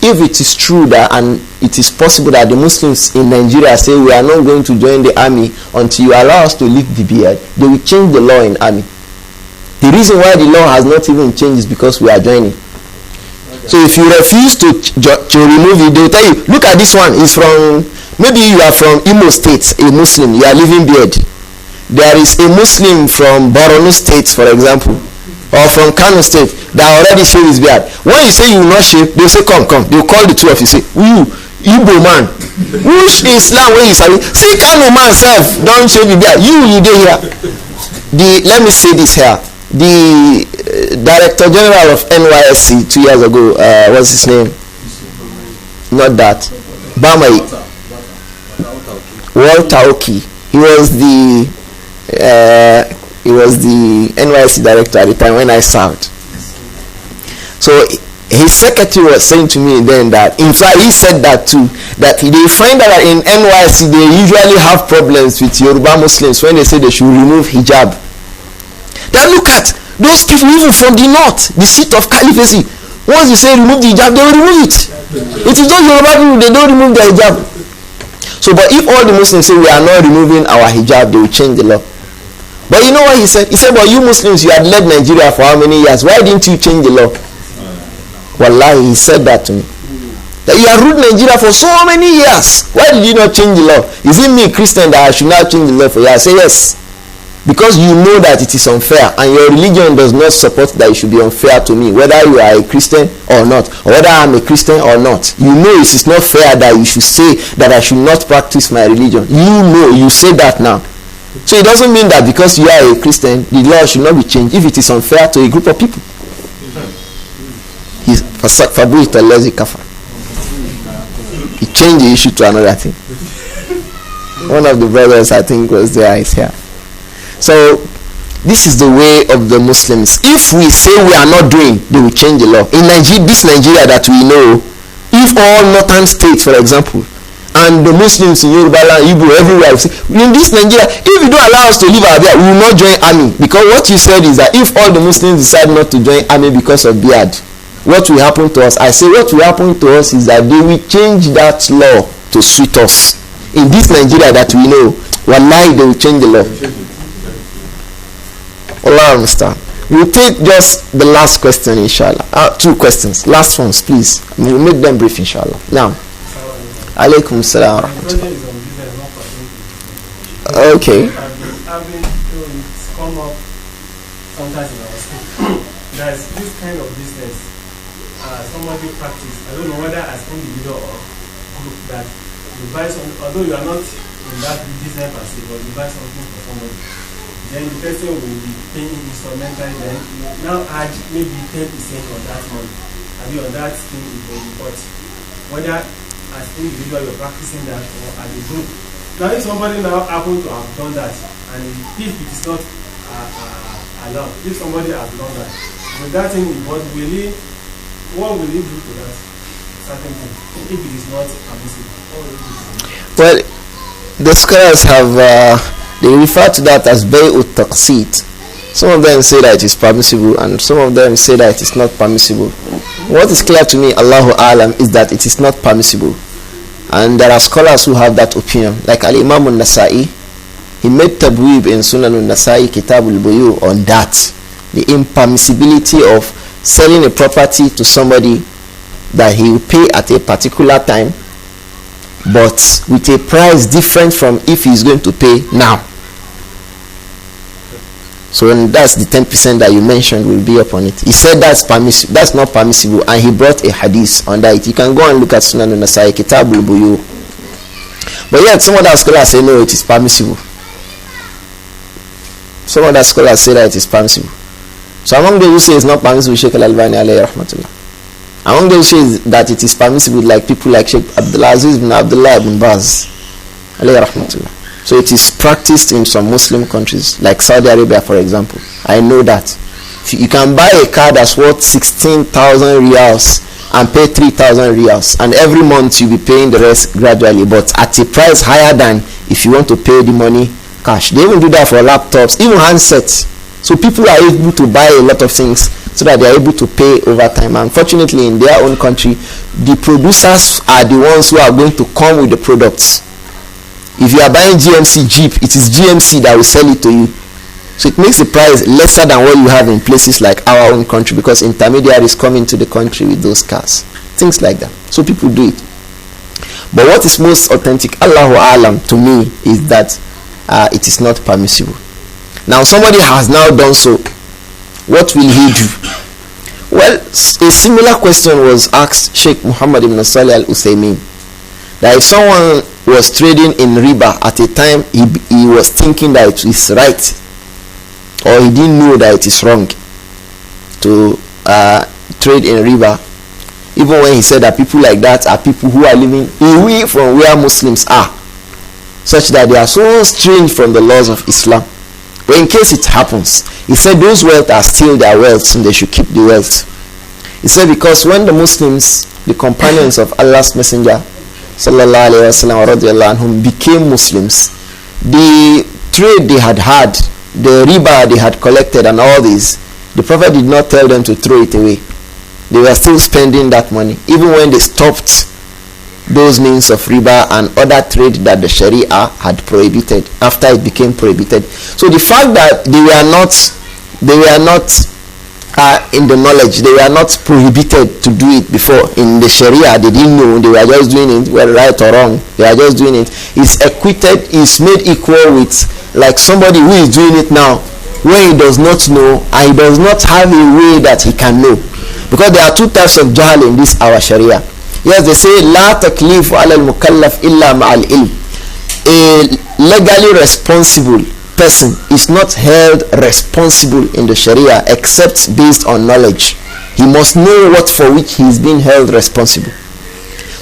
if it is true that, and it is possible that the Muslims in Nigeria say we are not going to join the army until you allow us to leave the beard, they will change the law in army. The reason why the law has not even changed is because we are joining. So if you refuse to remove it, they will tell you, look at this one, is from, maybe you are from Imo State, a Muslim, you are leaving beard. There is a Muslim from Borno State, for example, or from Kano State, that already shave his beard. When you say you will not shave, they will say, come. They will call the two of you, say, you, Igbo man, which Islam when you say, see Kano man self, don't shave your beard. You dey here. Let me say this here. The Director General of NYSC 2 years ago, what's his name? Not that. Bamai. Walter Oki. He was the NYSC director at the time when I served. So his secretary was saying to me then that, in fact, he said that too, that they find that in NYSC they usually have problems with Yoruba Muslims when they say they should remove hijab. Then look at those people even from the north, the seat of Caliphate. Once you say remove the hijab, they will remove it. It is those Yoruba people, they don't remove their hijab. So, but if all the Muslims say we are not removing our hijab, they will change the law. But you know what he said? He said, but you Muslims, you had led Nigeria for how many years? Why didn't you change the law? Wallahi, he said that to me. That you have ruled Nigeria for so many years. Why did you not change the law? Is it me, Christian, that I should not change the law for you? I say yes. Because you know that it is unfair, and your religion does not support that it should be unfair to me, whether you are a Christian or not, or whether I am a Christian or not. You know it is not fair that you should say that I should not practice my religion. You know, you say that now. So it doesn't mean that because you are a Christian, the law should not be changed if it is unfair to a group of people. He changed the issue to another thing. One of the brothers, I think, was there, is here. So this is the way of the Muslims. If we say we are not doing, they will change the law. In Nigeria, this Nigeria that we know, if all northern states, for example, and the Muslims in Yoruba land, Igbo, everywhere, in this Nigeria, if you don't allow us to live out there, we will not join army. Because what you said is that if all the Muslims decide not to join army because of beard, what will happen to us? I say what will happen to us is that they will change that law to suit us. In this Nigeria that we know, wallahi, they will change the law. Allah understand. We will take just the last question, inshallah. 2 questions. Last ones, please. We will make them brief, inshallah. Now. Alaikum salam wa rahmatullah. Okay. I've been come up sometimes in our school. There's this kind of business. Somebody practice. I don't know whether as individual or group that you buy some. Although you are not in that business per se, but you buy something for somebody. Then the person will be paying instrumentally. Then you now add maybe 10% on that money. I mean on that thing it will be bought. Whether as individual you're practicing that or as a group. Now if somebody now happen to have done that, and if it is not allowed, if somebody has done that, with that thing what will he do to that certain thing if it is not permissible? Well, the scholars have they refer to that as bay'ut taqsit. Some of them say that it is permissible, and some of them say that it is not permissible. What is clear to me, Allahu Alam, is that it is not permissible. And there are scholars who have that opinion. Like Al-Imam al-Nasa'i, he made tabweeb in Sunan al-Nasa'i, Kitab al-Buyu, on that. The impermissibility of selling a property to somebody that he will pay at a particular time, but with a price different from if he is going to pay now. So that's the 10% that you mentioned will be upon it. He said that's permissible. That's not permissible, and he brought a hadith on that. You can go and look at Sunan al-Nasai, Kitab al-Buyu. But yet some other scholars say no, it is permissible. Some other scholars say that it is permissible. So among those who say it's not permissible, Sheikh Al-Albani alayhi rahmatullah. Among those who say that it is permissible, like people like Sheikh Abdulaziz bin Abdullah ibn Baz alayhi rahmatullah. So it is practiced in some Muslim countries, like Saudi Arabia, for example. I know that. You can buy a car that's worth 16,000 riyals and pay 3,000 riyals, and every month you'll be paying the rest gradually, but at a price higher than if you want to pay the money cash. They even do that for laptops, even handsets. So people are able to buy a lot of things so that they are able to pay over time. Unfortunately, in their own country, the producers are the ones who are going to come with the products. If you are buying GMC Jeep, it is GMC that will sell it to you. So it makes the price lesser than what you have in places like our own country, because intermediaries come into the country with those cars. Things like that. So people do it. But what is most authentic, Allahu Alam, to me, is that it is not permissible. Now somebody has now done so. What will he do? Well, a similar question was asked Sheikh Muhammad ibn Salih al-Uthaymeen, that if someone was trading in riba at a time he was thinking that it is right, or he didn't know that it is wrong to trade in riba, even when he said that people like that are people who are living away from where Muslims are, such that they are so strange from the laws of Islam. But in case it happens, he said those wealth are still their wealth and they should keep the wealth. He said because when the Muslims, the companions of Allah's Messenger sallallahu alaihi wasallam radiyallahu anhum, became Muslims, the trade they had, the riba they had collected and all this, the Prophet did not tell them to throw it away. They were still spending that money even when they stopped those means of riba and other trade that the Sharia had prohibited after it became prohibited. So the fact that they were not in the knowledge, they were not prohibited to do it before in the Sharia, they didn't know, they were just doing it, whether right or wrong, they are just doing it, is made equal with like somebody who is doing it now when he does not know and he does not have a way that he can know. Because there are two types of jahl in this our Sharia. Yes, they say la taklifu ala al-mukallaf illa ma'al ilm. A legally responsible person is not held responsible in the Sharia except based on knowledge. He must know what for which he is being held responsible.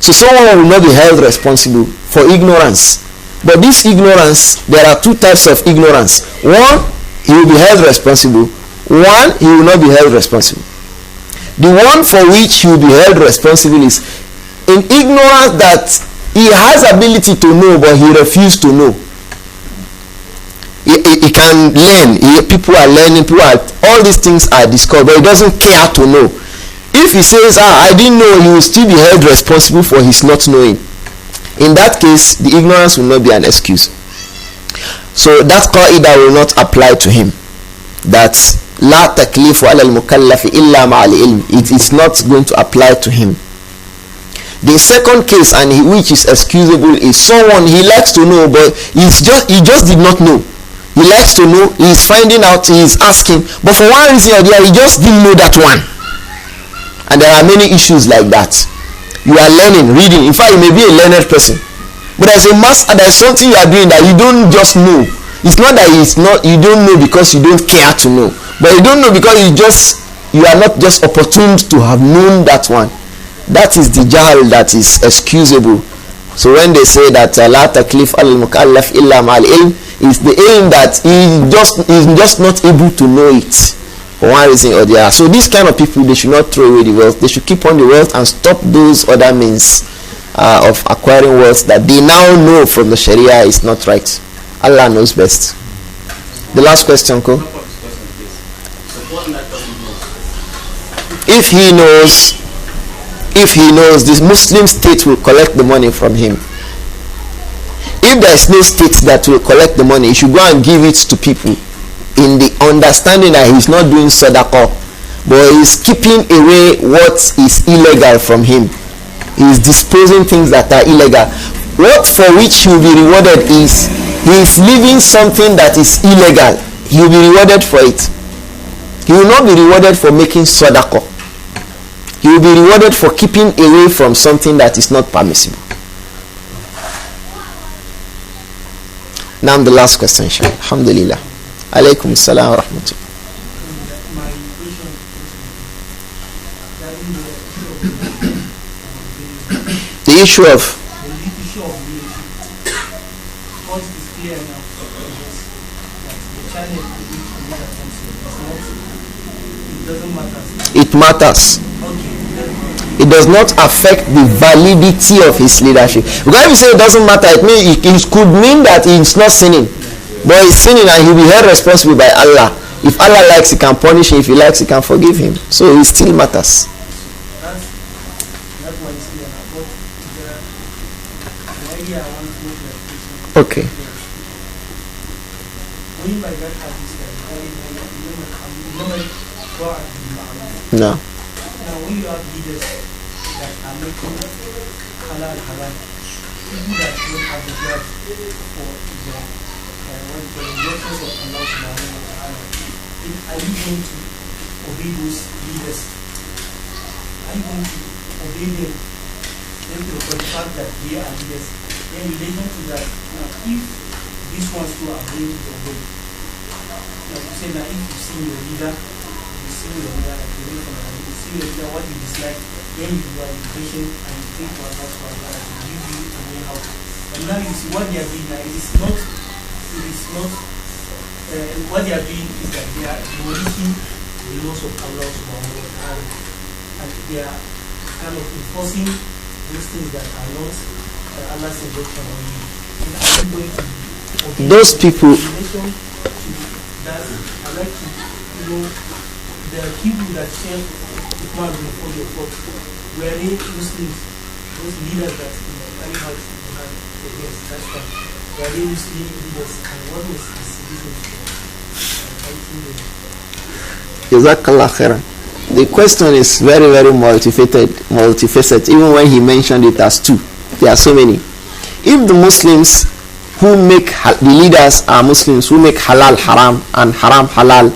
So someone will not be held responsible for ignorance. But this ignorance, there are two types of ignorance. One, he will be held responsible. One, he will not be held responsible. The one for which he will be held responsible is in ignorance that he has ability to know but he refused to know. He can learn. People are learning. All these things are discovered, but he doesn't care to know. If he says, I didn't know, he will still be held responsible for his not knowing. In that case, the ignorance will not be an excuse. So that qaida will not apply to him. That la taklifu ala al-mukallafi illa ma'al ilm. It is not going to apply to him. The second case, and which is excusable, is someone he likes to know, but he just did not know. He likes to know, he is finding out, he is asking, but for one reason or the other, he just didn't know that one. And there are many issues like that. You are learning, reading. In fact, you may be a learned person, but there's something you are doing that you don't just know. It's not that you don't know because you don't care to know, but you don't know because you are not just opportune to have known that one. That is the jahl that is excusable. So when they say that la taklif al-mukallaf illa ma'al ilm, is the ilm that he just not able to know it for one reason or the other. So these kind of people, they should not throw away the wealth. They should keep on the wealth and stop those other means of acquiring wealth that they now know from the Sharia is not right. Allah knows best. The last question, Ko. If he knows this Muslim state will collect the money from him. If there is no state that will collect the money, he should go and give it to people in the understanding that he's not doing sadaqah, but he's keeping away what is illegal from him. He's disposing things that are illegal. What for which he will be rewarded is he is leaving something that is illegal. He will be rewarded for it. He will not be rewarded for making sadaqah. He will be rewarded for keeping away from something that is not permissible. Now the last question, inshallah. Alhamdulillah. Alaykum assalam wa rahmatullah. The issue of what is clear now that the challenge it doesn't matter. It matters. Okay. It does not affect the validity of his leadership. Because if you say it doesn't matter, it could mean that he's not sinning, but he's sinning and he'll be held responsible by Allah. If Allah likes, he can punish him. If he likes, he can forgive him. So it still matters. Okay. No. Now, when you have leaders that are making halal, people that don't have the God for the injunctions of Allah subhanahu wa ta'ala, are you going to obey those leaders? Are you going to obey them for the fact that they are leaders? In relation to that, now, if these ones too are going to obey, like you say, now if you see your leader, what you dislike, then you are patient and you think about that for Allah to give you a way out. And now you see what they are doing now. What they are doing is that they are demolishing the laws of Allah subhanahu wa ta'ala, and they are kind of enforcing those things that are not Allah's injunction on you. And are you going to obey those people? In relation to that, I like to the people that share Islam before your folk, were they Muslims? Those leaders that carry out jihad against that time, were they Muslim leaders? And what was his reason for Jazakallah khairan. The question is very, very multifaceted. Even when he mentioned it as two, there are so many. If the Muslims who make the leaders are Muslims who make halal haram and haram halal,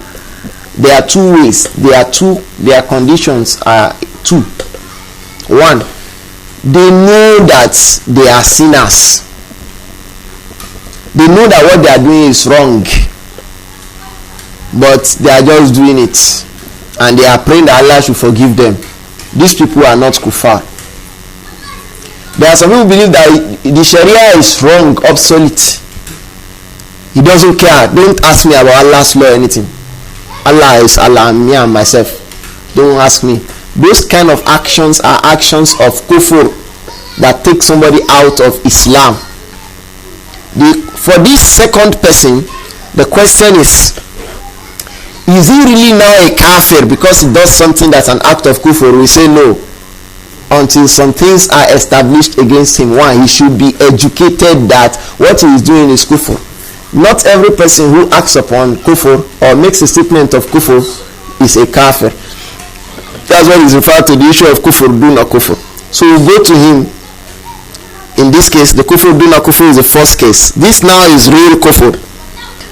there are two ways. Their conditions are two. One, they know that they are sinners. They know that what they are doing is wrong, but they are just doing it, and they are praying that Allah should forgive them. These people are not kuffar. There are some people who believe that the Sharia is wrong, obsolete. He doesn't care. Don't ask me about Allah's law or anything. Allah is Allah, and me and myself. Don't ask me. Those kind of actions are actions of kufr that take somebody out of Islam. For this second person, the question is he really now a kafir because he does something that's an act of kufr? We say no. Until some things are established against him. One, he should be educated that what he is doing is kufr. Not every person who acts upon kufr or makes a statement of kufr is a kafir. That's what is referred to the issue of kufr duna kufr. So we go to him. In this case, the kufr duna kufr is the first case. This now is real kufr.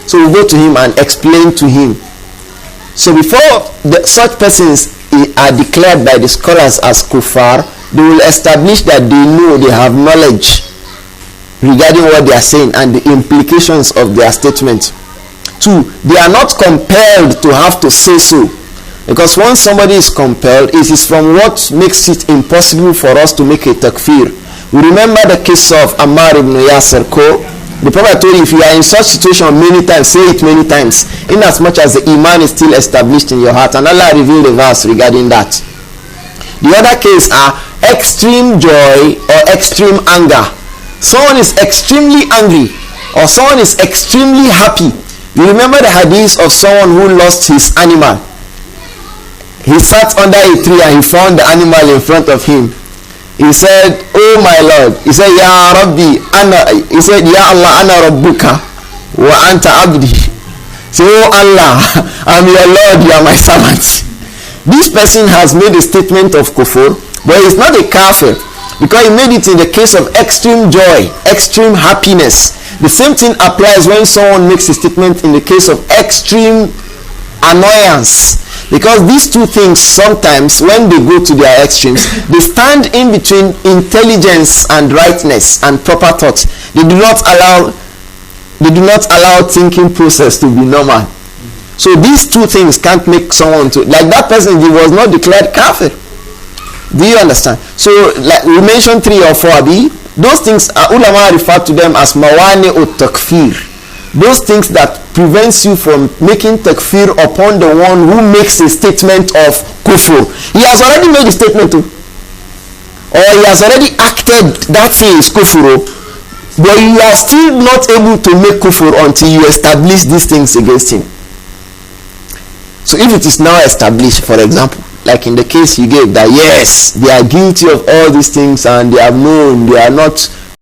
So we go to him and explain to him. So before such persons are declared by the scholars as kuffar, they will establish that they know, they have knowledge regarding what they are saying and the implications of their statement. Two, they are not compelled to have to say so, because once somebody is compelled, it is from what makes it impossible for us to make a takfir. We remember the case of Ammar ibn Yasir. The Prophet told you, if you are in such situation many times, say it many times, in as much as the iman is still established in your heart. And Allah revealed a verse regarding that. The other case are extreme joy or extreme anger. Someone is extremely angry or someone is extremely happy. You remember the hadith of someone who lost his animal. He sat under a tree and he found the animal in front of him. He said, "Oh my Lord," he said, "Ya Rabbi, he said, "Ya Allah, ana Rabbuka wa anta abdi." Say, "Oh Allah, I'm your Lord, you are my servant." This person has made a statement of kufur, but he's not a kafir because he made it in the case of extreme joy, extreme happiness. The same thing applies when someone makes a statement in the case of extreme annoyance. Because these two things, sometimes when they go to their extremes, they stand in between intelligence and rightness and proper thought. They do not allow thinking process to be normal. So these two things can't make someone to, like that person, he was not declared kafir. Do you understand? So like we mentioned 3 or 4 those things ulama refer to them as mawani ut takfir. Those things that prevents you from making takfir upon the one who makes a statement of kufr. He has already made a statement to, or he has already acted that thing is kufr, but you are still not able to make kufr until you establish these things against him. So if it is now established, for example, like in the case you gave, that yes, they are guilty of all these things and they have known, they are not